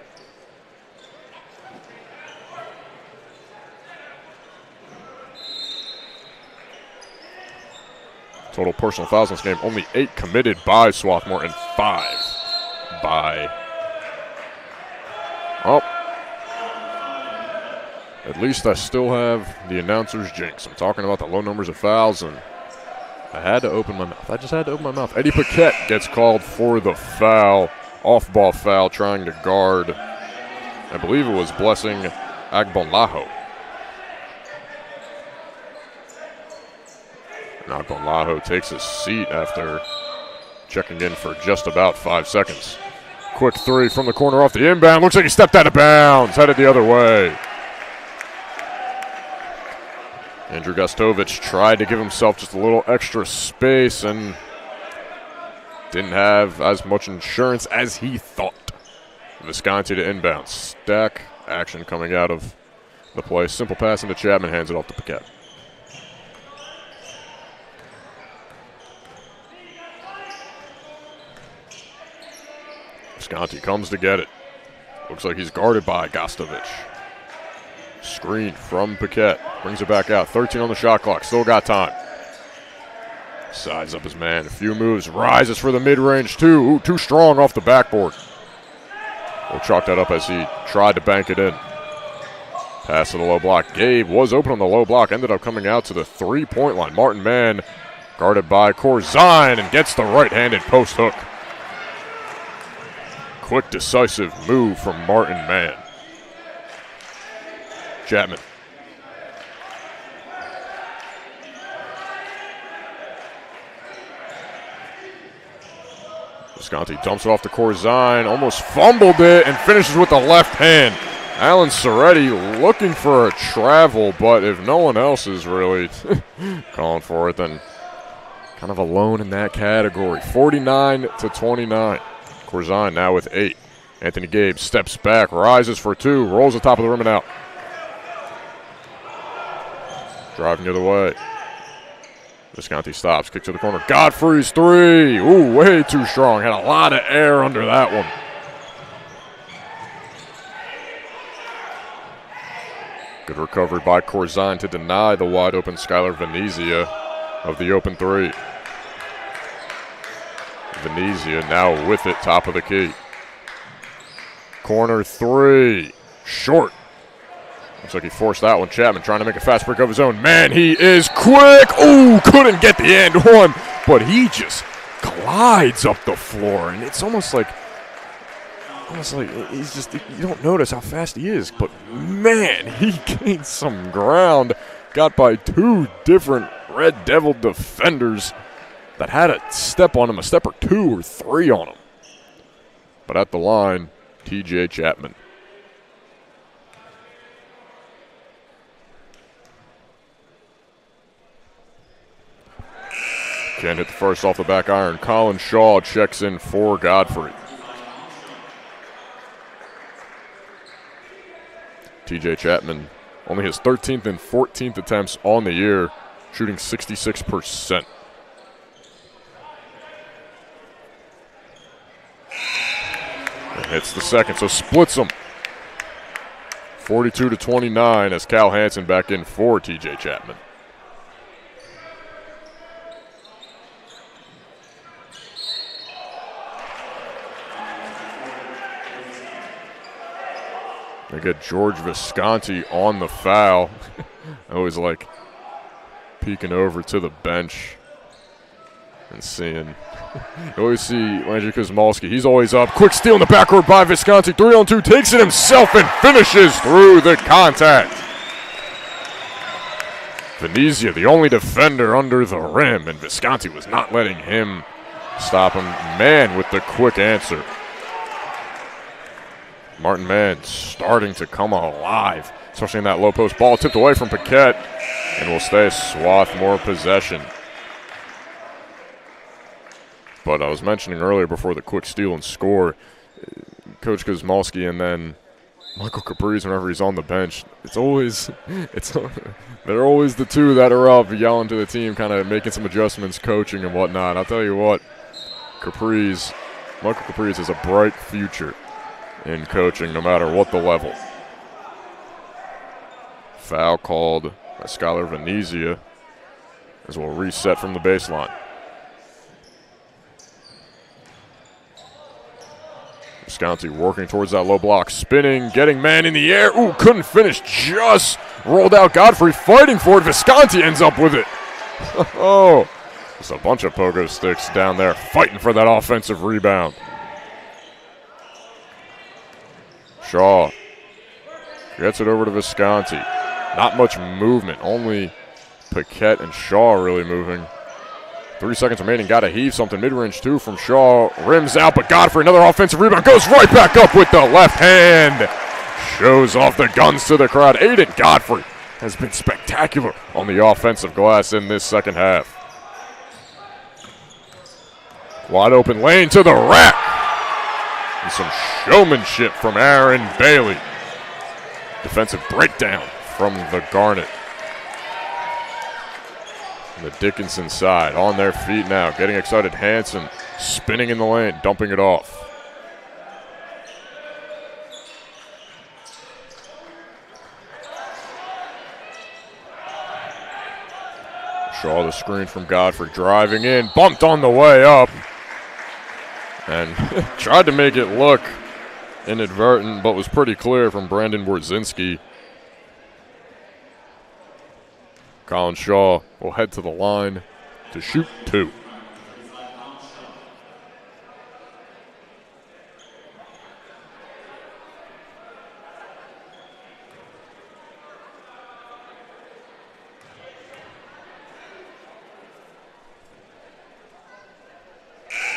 Total personal fouls in this game, only 8 committed by Swarthmore and 5 by... Oh. At least I still have the announcer's jinx. I'm talking about the low numbers of fouls, and I had to open my mouth. I just had to open my mouth. Eddie Paquette gets called for the foul, off-ball foul, trying to guard, I believe it was Blessing Agbonlaho. And Agbonlaho takes a seat after checking in for just about 5 seconds. Quick 3 from the corner off the inbound. Looks like he stepped out of bounds, headed the other way. Andrew Gostovich tried to give himself just a little extra space and didn't have as much insurance as he thought. Visconti to inbound. Stack action coming out of the play. Simple pass into Chapman, hands it off to Paquette. Visconti comes to get it. Looks like he's guarded by Gostovich. Screen from Paquette. Brings it back out. 13 on the shot clock. Still got time. Sides up his man. A few moves. Rises for the mid-range 2. Ooh, too strong off the backboard. We'll chalk that up as he tried to bank it in. Pass to the low block. Gabe was open on the low block, ended up coming out to the three-point line. Martin Mann guarded by Corzine and gets the right-handed post hook. Quick, decisive move from Martin Mann. Chapman. Visconti dumps it off to Corzine, almost fumbled it, and finishes with the left hand. Alan Soretti looking for a travel, but if no one else is really calling for it, then kind of alone in that category. 49-29. Corzine now with 8. Anthony Gabe steps back, rises for 2, rolls the top of the rim and out. Driving the other way. Visconti stops, kick to the corner. Godfrey's 3. Ooh, way too strong. Had a lot of air under that one. Good recovery by Corzine to deny the wide open Skylar Venezia of the open 3. Venezia now with it, top of the key. Corner 3. Short. Looks like he forced that one. Chapman trying to make a fast break of his own. Man, he is quick. Ooh, couldn't get the end one, but he just glides up the floor, and it's almost like he's just, you don't notice how fast he is, but man, he gained some ground. Got by 2 different Red Devil defenders that had a step on him, a step or 2 or 3 on him. But at the line, TJ Chapman. Can't hit the first off the back iron. Colin Shaw checks in for Godfrey. TJ Chapman, only his 13th and 14th attempts on the year, shooting 66%. And hits the second, so splits them. 42-29 as Cal Hansen back in for TJ Chapman. They get George Visconti on the foul. I always like peeking over to the bench and seeing. You always see Landry Kuzmalski. He's always up. Quick steal in the backcourt by Visconti. 3-on-2. Takes it himself and finishes through the contact. Venezia, the only defender under the rim, and Visconti was not letting him stop him. Mann with the quick answer. Martin Mann starting to come alive, especially in that low post. Ball tipped away from Paquette, and will stay a Swarthmore possession. But I was mentioning earlier before the quick steal and score, Coach Kuzmalski and then Michael Caprice, whenever he's on the bench, they're always the two that are up yelling to the team, kind of making some adjustments, coaching and whatnot. I'll tell you what, Michael Caprice has a bright future in coaching, no matter what the level. Foul called by Skylar Venezia, as we'll reset from the baseline. Visconti working towards that low block, spinning, getting man in the air. Ooh, couldn't finish, just rolled out. Godfrey fighting for it. Visconti ends up with it. Oh, just a bunch of pogo sticks down there fighting for that offensive rebound. Shaw gets it over to Visconti. Not much movement, only Paquette and Shaw really moving. 3 seconds remaining, got to heave something. Mid-range 2 from Shaw, rims out, but Godfrey, another offensive rebound, goes right back up with the left hand. Shows off the guns to the crowd. Aiden Godfrey has been spectacular on the offensive glass in this second half. Wide open lane to the rack. And some showmanship from Aaron Bailey. Defensive breakdown from the Garnet. The Dickinson side on their feet now. Getting excited. Hansen spinning in the lane, dumping it off. Shaw the screen from Godfrey. Driving in. Bumped on the way up. And tried to make it look inadvertent, but was pretty clear from Brandon Wardzinski. Colin Shaw will head to the line to shoot 2.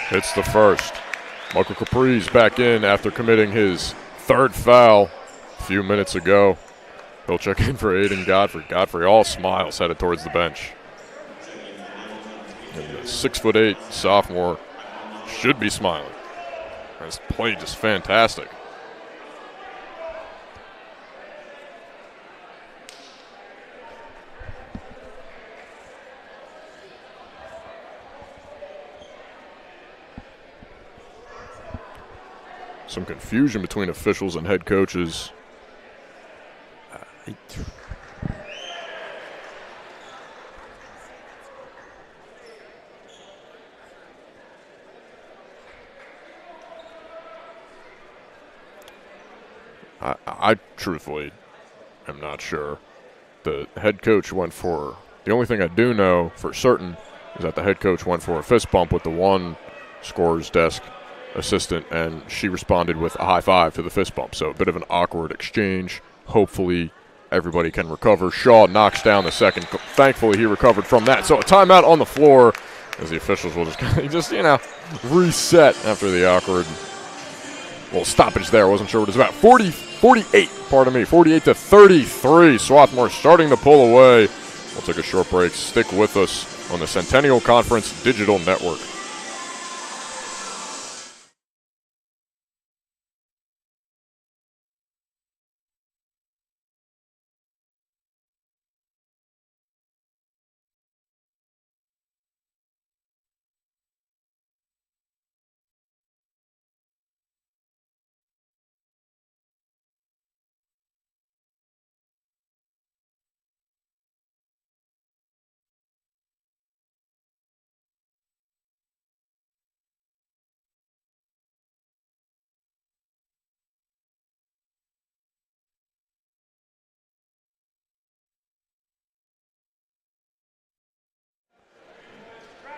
Hits the first. Michael Capri's back in after committing his 3rd foul a few minutes ago. He'll check in for Aiden Godfrey. Godfrey all smiles headed towards the bench. And the 6'8" sophomore should be smiling. His play just fantastic. Some confusion between officials and head coaches. I truthfully am not sure. The head coach went for, the only thing I do know for certain is that the head coach went for a fist bump with the one scorer's desk assistant, and she responded with a high five to the fist bump. So a bit of an awkward exchange. Hopefully everybody can recover. Shaw knocks down the second. Thankfully he recovered from that. So a timeout on the floor as the officials will just reset after the awkward stoppage there. I wasn't sure what it was about. 48 to 33. Swarthmore starting to pull away. We'll take a short break. Stick with us on the Centennial Conference Digital Network.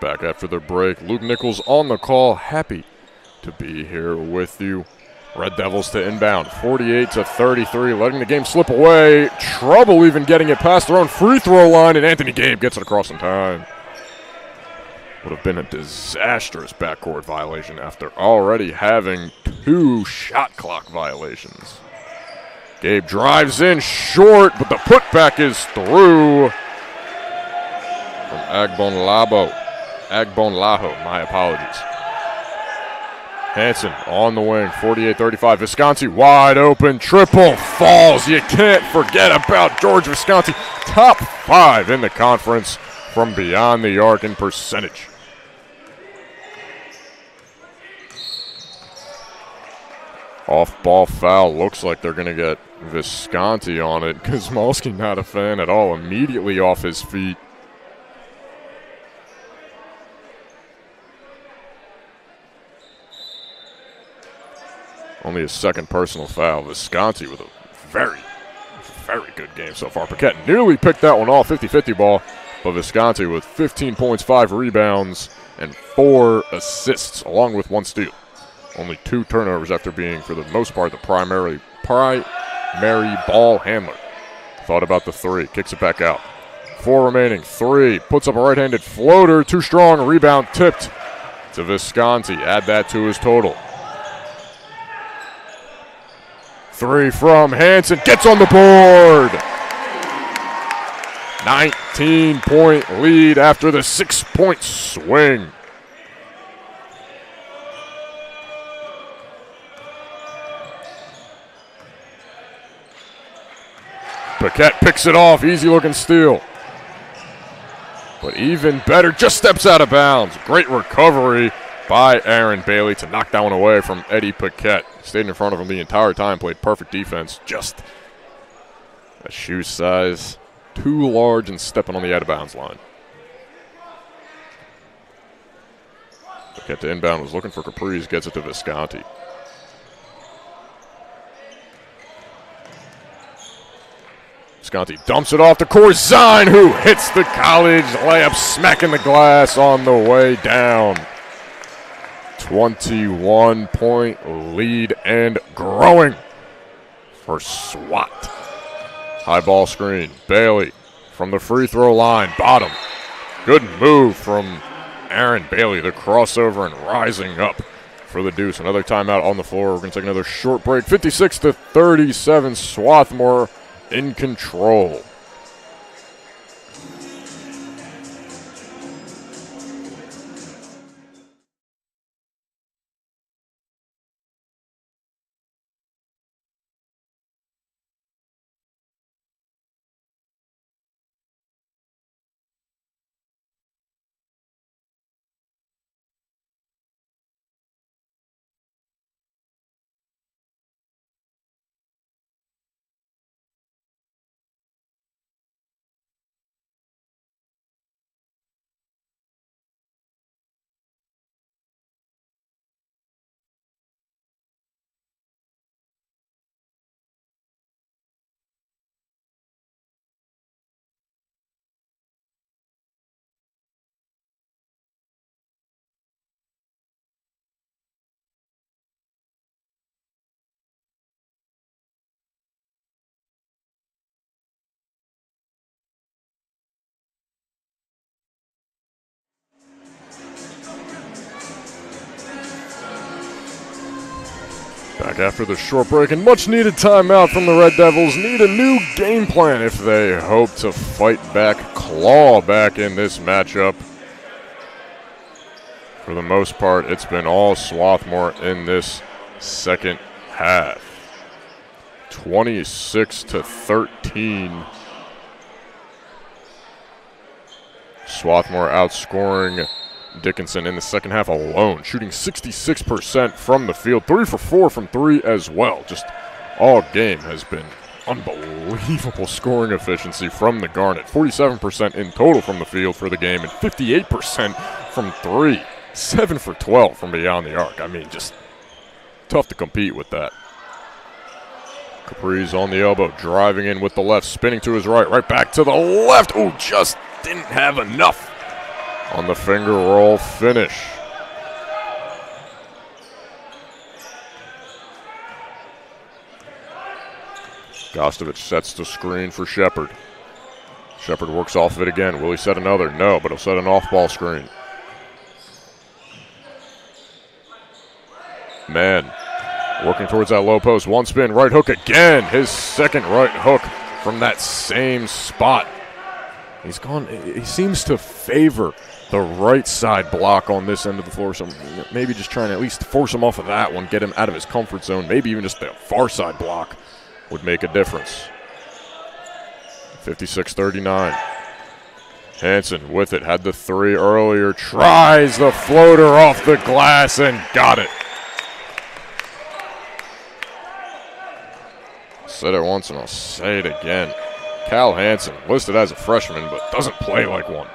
Back after the break, Luke Nichols on the call. Happy to be here with you. Red Devils to inbound, 48 to 33, letting the game slip away. Trouble even getting it past their own free throw line, and Anthony Gabe gets it across in time. Would have been a disastrous backcourt violation after already having 2 shot clock violations. Gabe drives in short, but the putback is through from Agbonlaho, my apologies. Hansen on the wing, 48-35. Visconti wide open, triple falls. You can't forget about George Visconti. Top 5 in the conference from beyond the arc in percentage. Off-ball foul. Looks like they're going to get Visconti on it. Kosmalski not a fan at all. Immediately off his feet. Only his 2nd personal foul. Visconti with a very, very good game so far. Paquette nearly picked that one off, 50-50 ball, but Visconti with 15 points, 5 rebounds, and 4 assists, along with 1 steal. Only 2 turnovers after being, for the most part, the primary ball handler. Thought about the 3, kicks it back out. 4 remaining, 3, puts up a right-handed floater, too strong, rebound tipped to Visconti. Add that to his total. 3 from Hansen, gets on the board. 19-point lead after the 6-point swing. Paquette picks it off, easy-looking steal. But even better, just steps out of bounds. Great recovery by Aaron Bailey to knock that one away from Eddie Paquette. Stayed in front of him the entire time, played perfect defense. Just a shoe size too large and stepping on the out-of-bounds line. Paquette to inbound, was looking for Capri's, gets it to Visconti. Visconti dumps it off to Corzine, who hits the college layup, smacking the glass on the way down. 21-point lead and growing for SWAT. High ball screen. Bailey from the free throw line. Bottom. Good move from Aaron Bailey. The crossover and rising up for the deuce. Another timeout on the floor. We're going to take another short break. 56-37. Swarthmore in control. Back after the short break and much needed timeout from the Red Devils. Need a new game plan if they hope to fight back, claw back in this matchup. For the most part, it's been all Swarthmore in this second half. 26-13. Swarthmore outscoring Dickinson in the second half alone, shooting 66% from the field, 3 for 4 from 3 as well. Just all game has been unbelievable scoring efficiency from the Garnet. 47% in total from the field for the game and 58% from 3. 7 for 12 from beyond the arc. I mean, just tough to compete with that. Capri's on the elbow, driving in with the left, spinning to his right back to the left. Oh, just didn't have enough on the finger roll finish. Gostovich sets the screen for Shepard. Shepard works off of it again. Will he set another? No, but he'll set an off-ball screen. Mann working towards that low post. One spin, right hook again. His second right hook from that same spot. He seems to favor the right side block on this end of the floor. So maybe just trying to at least force him off of that one, get him out of his comfort zone. Maybe even just the far side block would make a difference. 56-39. Hansen with it, had the three earlier, tries the floater off the glass and got it. Said it once and I'll say it again. Cal Hansen, listed as a freshman, but doesn't play like one.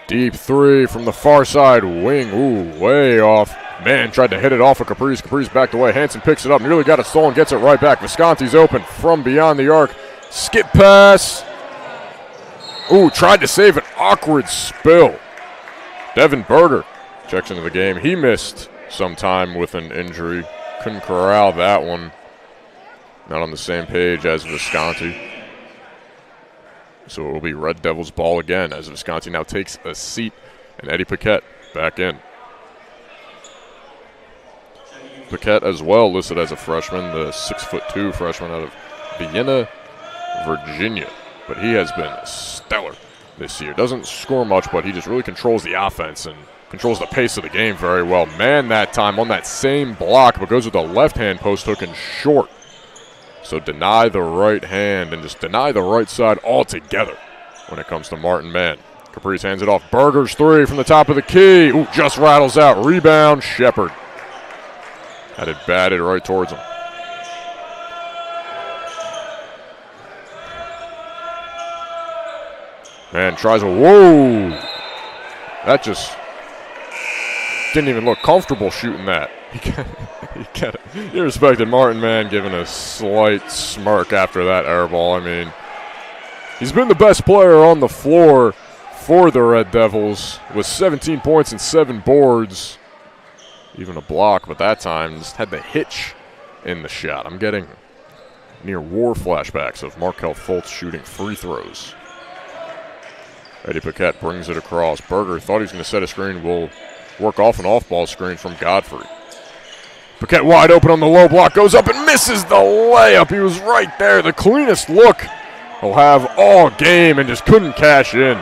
Deep three from the far side wing. Ooh, way off. Man tried to hit it off of Capri's. Capri's backed away. Hansen picks it up. Nearly got it stolen. Gets it right back. Visconti's open from beyond the arc. Skip pass. Ooh, tried to save an awkward spill. Devin Berger checks into the game. He missed some time with an injury. Couldn't corral that one. Not on the same page as Visconti. So it will be Red Devils ball again as Visconti now takes a seat and Eddie Paquette back in. Paquette as well listed as a freshman, the 6'2" freshman out of Vienna, Virginia. But he has been stellar this year. Doesn't score much, but he just really controls the offense and controls the pace of the game very well. Man that time on that same block, but goes with the left-hand post hook and short. So deny the right hand and just deny the right side altogether when it comes to Martin Mann. Caprice hands it off. Berger's three from the top of the key. Ooh, just rattles out. Rebound, Shepard. Had it batted right towards him. Man tries a, whoa. That just didn't even look comfortable shooting that. He respected Martin, man, giving a slight smirk after that air ball. I mean, he's been the best player on the floor for the Red Devils with 17 points and 7 boards. Even a block, but that time just had the hitch in the shot. I'm getting near war flashbacks of Markelle Fultz shooting free throws. Eddie Paquette brings it across. Berger thought he was going to set a screen. Will work off an off-ball screen from Godfrey. Paquette wide open on the low block. Goes up and misses the layup. He was right there. The cleanest look he'll have all game and just couldn't cash in.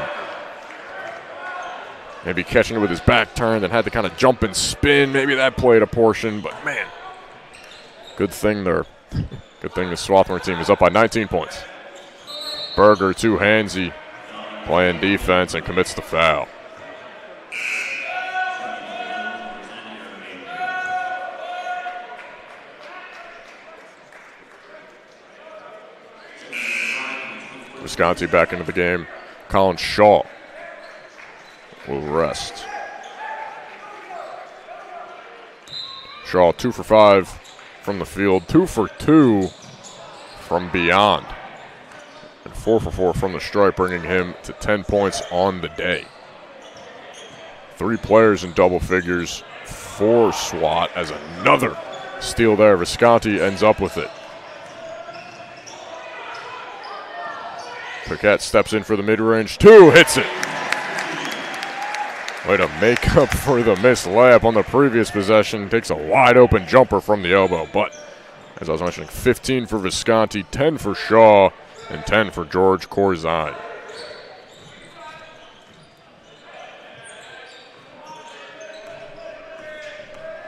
Maybe catching it with his back turned and had to kind of jump and spin. Maybe that played a portion, but man, good thing there. Good thing the Swarthmore team is up by 19 points. Berger two-handsy, playing defense and commits the foul. Visconti back into the game. Colin Shaw will rest. Shaw 2 for 5 from the field, 2 for 2 from beyond, and 4 for 4 from the stripe, bringing him to 10 points on the day. 3 players in double figures for SWAT as another steal there. Visconti ends up with it. Paquette steps in for the mid-range 2, hits it. Way to make up for the missed layup on the previous possession. Takes a wide-open jumper from the elbow. But, as I was mentioning, 15 for Visconti, 10 for Shaw, and 10 for George Corzine.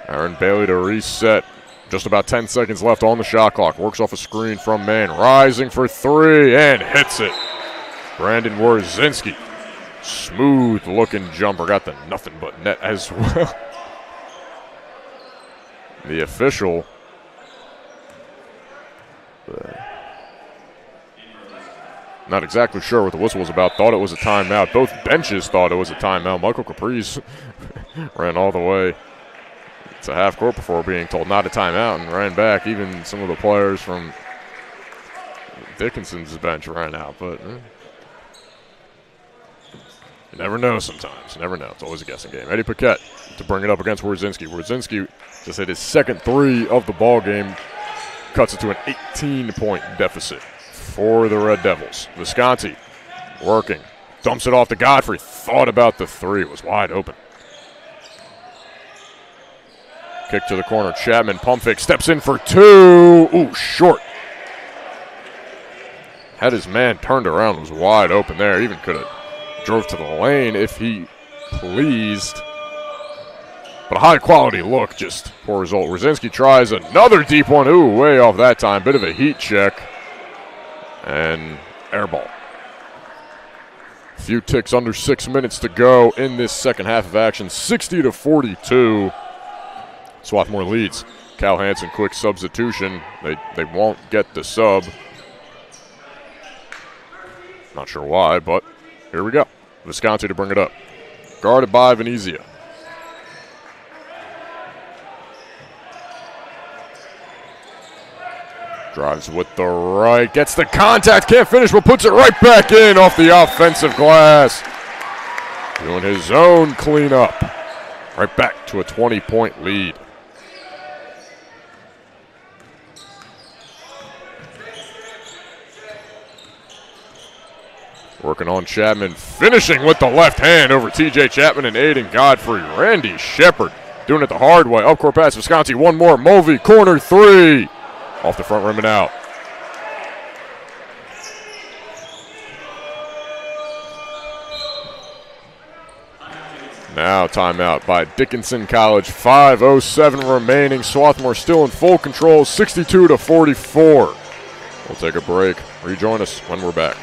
Aaron Bailey to reset. Just about 10 seconds left on the shot clock. Works off a screen from Mann. Rising for 3 and hits it. Brandon Wierzinski. Smooth looking jumper. Got the nothing but net as well. The official. Not exactly sure what the whistle was about. Thought it was a timeout. Both benches thought it was a timeout. Michael Caprice ran all the way to half court before being told not a timeout and ran back. Even some of the players from Dickinson's bench ran out. But you never know sometimes. You never know. It's always a guessing game. Eddie Paquette to bring it up against Wierzinski. Wierzinski just hit his second 3 of the ball game. Cuts it to an 18-point deficit for the Red Devils. Visconti working. Dumps it off to Godfrey. Thought about the 3. It was wide open. Kick to the corner. Chapman pump fake. Steps in for 2. Ooh, short. Had his man turned around. Was wide open there. Even could have drove to the lane if he pleased. But a high-quality look, just poor result. Wierzinski tries another deep one. Ooh, way off that time. Bit of a heat check. And air ball. A few ticks under 6 minutes to go in this second half of action. 60-42. Swarthmore leads. Cal Hansen, quick substitution. They won't get the sub. Not sure why, but here we go. Visconti to bring it up. Guarded by Venezia. Drives with the right, gets the contact, can't finish, but puts it right back in off the offensive glass. Doing his own cleanup. Right back to a 20-point lead. Working on Chapman, finishing with the left hand over TJ Chapman and Aiden Godfrey. Randy Shepard doing it the hard way. Up court pass, Visconti, one more. Mulvey, corner 3. Off the front rim and out. Now timeout by Dickinson College. 5:07 remaining. Swarthmore still in full control, 62-44. We'll take a break. Rejoin us when we're back.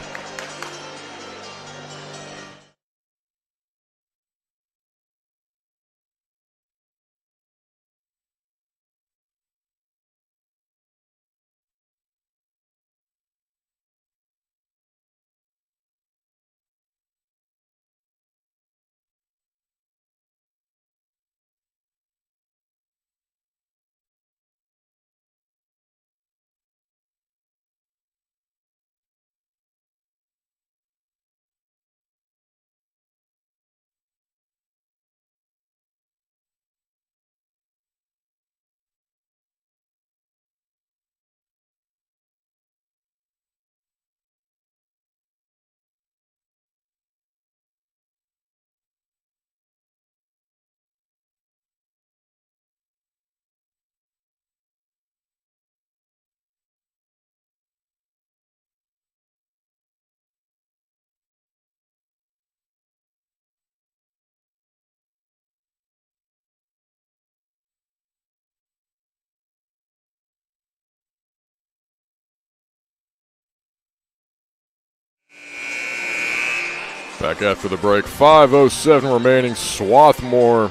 Back after the break, 5:07 remaining. Swarthmore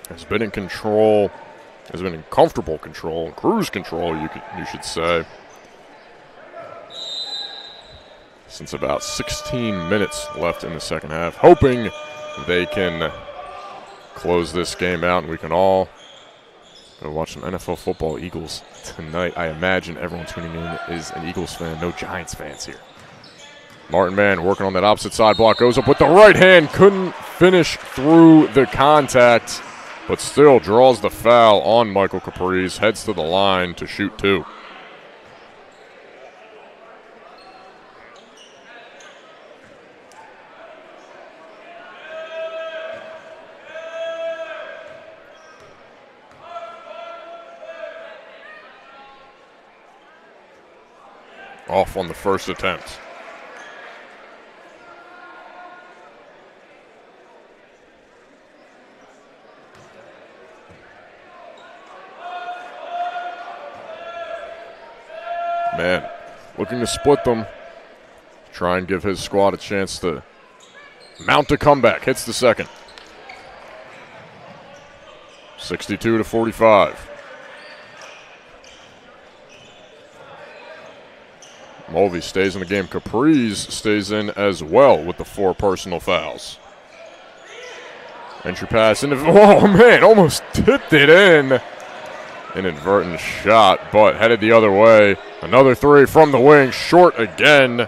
has been in control, has been in comfortable control, cruise control, you should say, since about 16 minutes left in the second half. Hoping they can close this game out and we can all go watch some NFL football. Eagles tonight. I imagine everyone tuning in is an Eagles fan. No Giants fans here. Martin Mann working on that opposite side block. Goes up with the right hand. Couldn't finish through the contact, but still draws the foul on Michael Caprice. Heads to the line to shoot two. Off on the first attempt. Man, looking to split them. Try and give his squad a chance to mount a comeback. Hits the second. 62-45. Mulvey stays in the game. Caprice stays in as well with the 4 personal fouls. Entry pass into, oh man, almost tipped it in. Inadvertent shot, but headed the other way. Another 3 from the wing, short again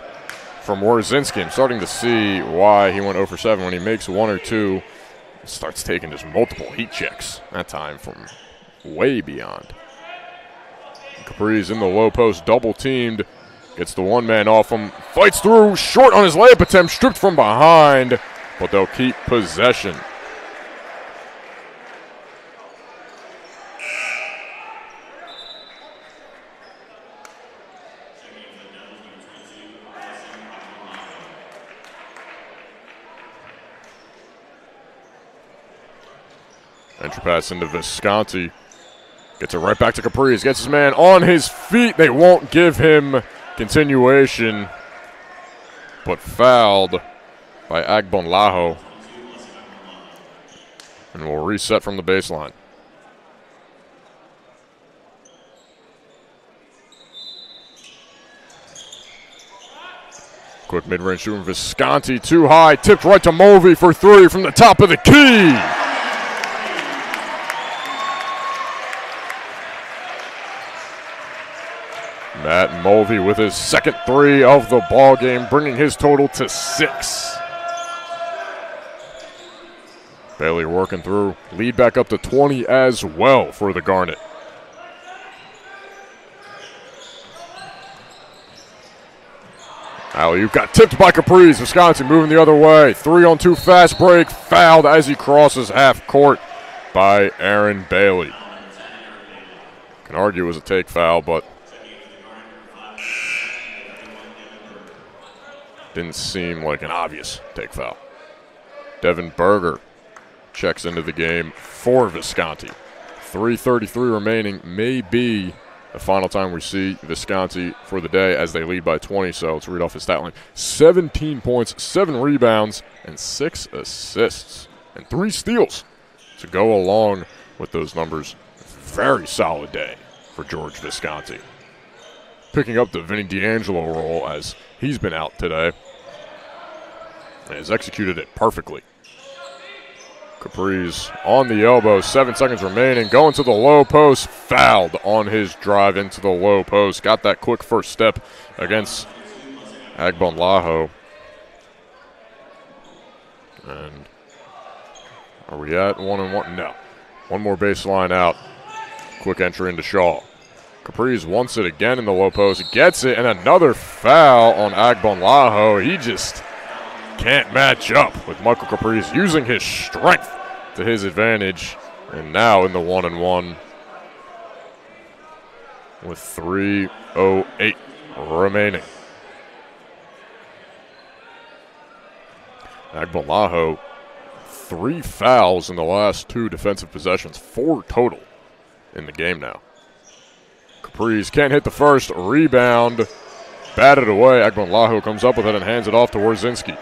from Warzinski. I'm starting to see why he went 0 for 7 when he makes 1 or 2. Starts taking just multiple heat checks, that time from way beyond. Caprice in the low post, double teamed. Gets the one man off him, fights through, short on his layup attempt, stripped from behind, but they'll keep possession. Entry pass into Visconti. Gets it right back to Caprice. Gets his man on his feet. They won't give him continuation, but fouled by Agbonlaho. And will reset from the baseline. Quick mid-range shooting. Visconti too high. Tipped right to Mulvey for 3 from the top of the key. Matt Mulvey with his second 3 of the ball game, bringing his total to 6. Bailey working through, lead back up to 20 as well for the Garnet. Alley-oop got tipped by Caprice. Wisconsin moving the other way. 3-on-2 fast break, fouled as he crosses half court by Aaron Bailey. Can argue it was a take foul, but didn't seem like an obvious take foul. Devin Berger checks into the game for Visconti. 3:33 remaining, may be the final time we see Visconti for the day as they lead by 20. So let's read off his stat line. 17 points, 7 rebounds, and 6 assists, and 3 steals to go along with those numbers. Very solid day for George Visconti. Picking up the Vinny D'Angelo role as he's been out today and has executed it perfectly. Caprice on the elbow, 7 seconds remaining, going to the low post, fouled on his drive into the low post. Got that quick first step against Agbonlaho. And are we at 1-1? No. One more baseline out. Quick entry into Shaw. Caprice wants it again in the low post, gets it, and another foul on Agbonlaho. He just can't match up with Michael Caprice using his strength to his advantage. And now in the 1-1 with 3:08 remaining. Agbonlaho, 3 fouls in the last 2 defensive possessions, 4 total in the game now. Caprice can't hit the first, rebound batted away. Agbonlahu comes up with it and hands it off to Warzinski.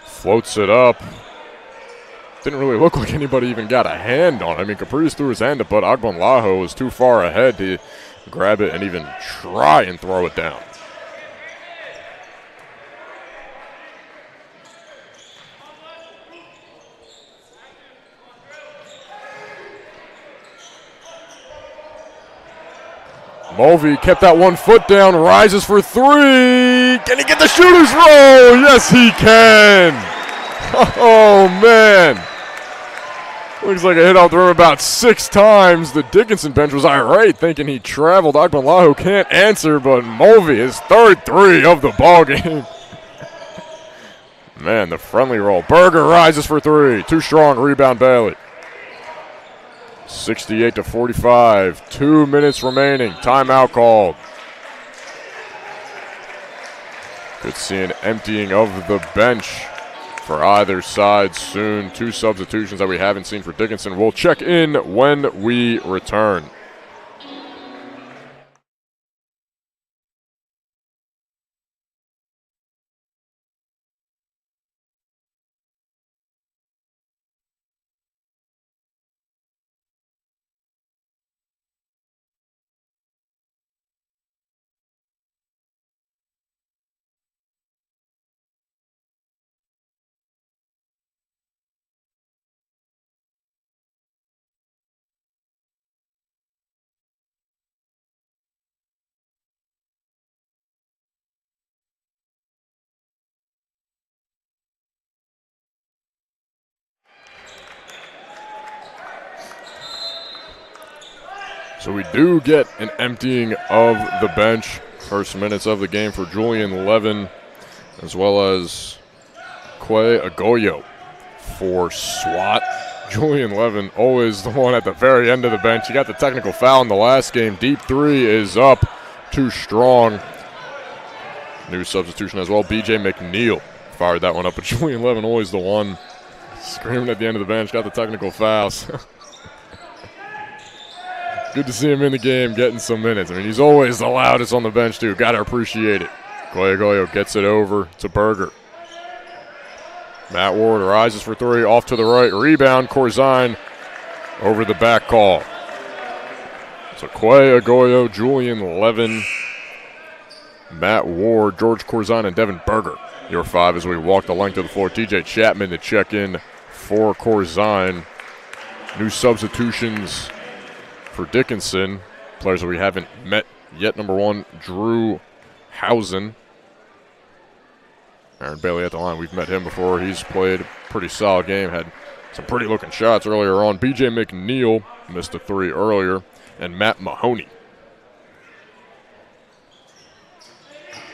Floats it up. Didn't really look like anybody even got a hand on it. I mean, Caprice threw his hand up, but Agbonlahu was too far ahead to grab it and even try and throw it down. Mulvey kept that 1 foot down, rises for three. Can he get the shooter's roll? Yes, he can. Oh, man. Looks like a hit off the rim about 6 times. The Dickinson bench was irate, thinking he traveled. Agbonlahu can't answer, but Mulvey, his third three of the ballgame. Man, the friendly roll. Berger rises for three. Too strong. Rebound Bailey. 68-45. 2 minutes remaining. Timeout called. Could see an emptying of the bench for either side soon. 2 substitutions that we haven't seen for Dickinson. We'll check in when we return. So we do get an emptying of the bench. First minutes of the game for Julian Levin, as well as Quay Agoyo for SWAT. Julian Levin, always the one at the very end of the bench. He got the technical foul in the last game. Deep three is up. Too strong. New substitution as well. BJ McNeil fired that one up, but Julian Levin, always the one screaming at the end of the bench. Got the technical fouls. Good to see him in the game getting some minutes. I mean, he's always the loudest on the bench, too. Got to appreciate it. Goyo gets it over to Berger. Matt Ward rises for three, off to the right. Rebound, Corzine over the back call. So Quay Agoyo, Julian Levin, Matt Ward, George Corzine, and Devin Berger. Your 5 as we walk the length of the floor. TJ Chapman to check in for Corzine. New substitutions for Dickinson, players that we haven't met yet. Number 1, Drew Housen. Aaron Bailey at the line. We've met him before. He's played a pretty solid game. Had some pretty looking shots earlier on. BJ McNeil missed a 3 earlier. And Matt Mahoney.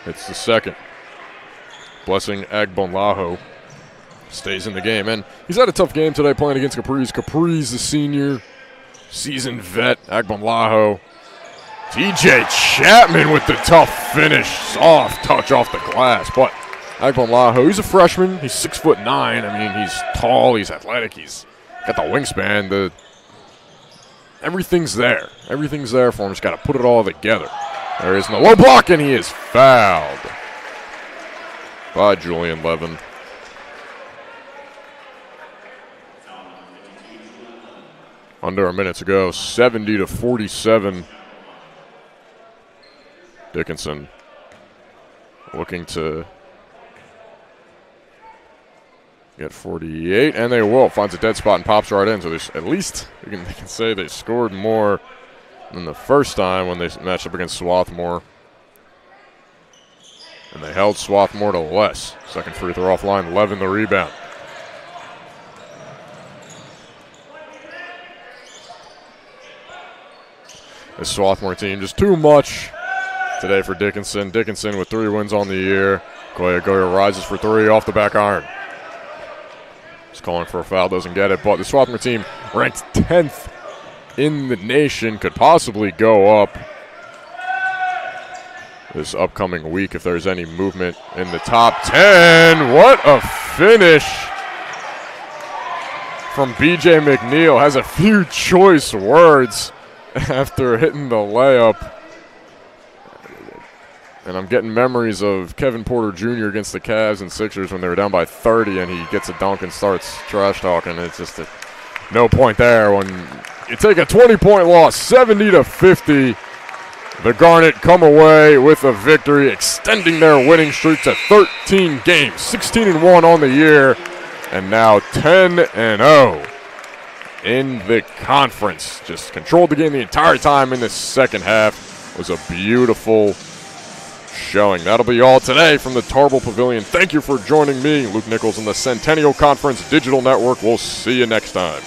It's the second. Blessing Agbonlahu stays in the game. And he's had a tough game today playing against Caprice. Caprice, the senior, seasoned vet. Agbonlahu. TJ Chapman with the tough finish. Soft touch off the glass. But Agbonlahu, he's a freshman. He's 6'9". I mean, he's tall. He's athletic. He's got the wingspan. Everything's there. Everything's there for him. Just got to put it all together. There is no low block, and he is fouled by Julian Levin. Under a minute to go, 70-47. Dickinson looking to get 48, and they will. Finds a dead spot and pops right in. So there's at least they can say they scored more than the first time when they matched up against Swarthmore. And they held Swarthmore to less. Second free throw offline, Levin the rebound. This Swarthmore team just too much today for Dickinson. Dickinson with 3 wins on the year. Goya rises for 3 off the back iron. He's calling for a foul, doesn't get it. But the Swarthmore team ranked 10th in the nation, could possibly go up this upcoming week if there's any movement in the top 10. What a finish from B.J. McNeil has a few choice words after hitting the layup. And I'm getting memories of Kevin Porter Jr. against the Cavs and Sixers when they were down by 30 and he gets a dunk and starts trash talking. It's just no point there when you take a 20-point loss, 70-50. The Garnet come away with a victory, extending their winning streak to 13 games, 16-1 on the year, and now 10-0 in the conference. Just controlled the game the entire time in the second half. It was a beautiful showing. That'll be all today from the Tarble Pavilion. Thank you for joining me, Luke Nichols, in the Centennial Conference Digital Network. We'll see you next time.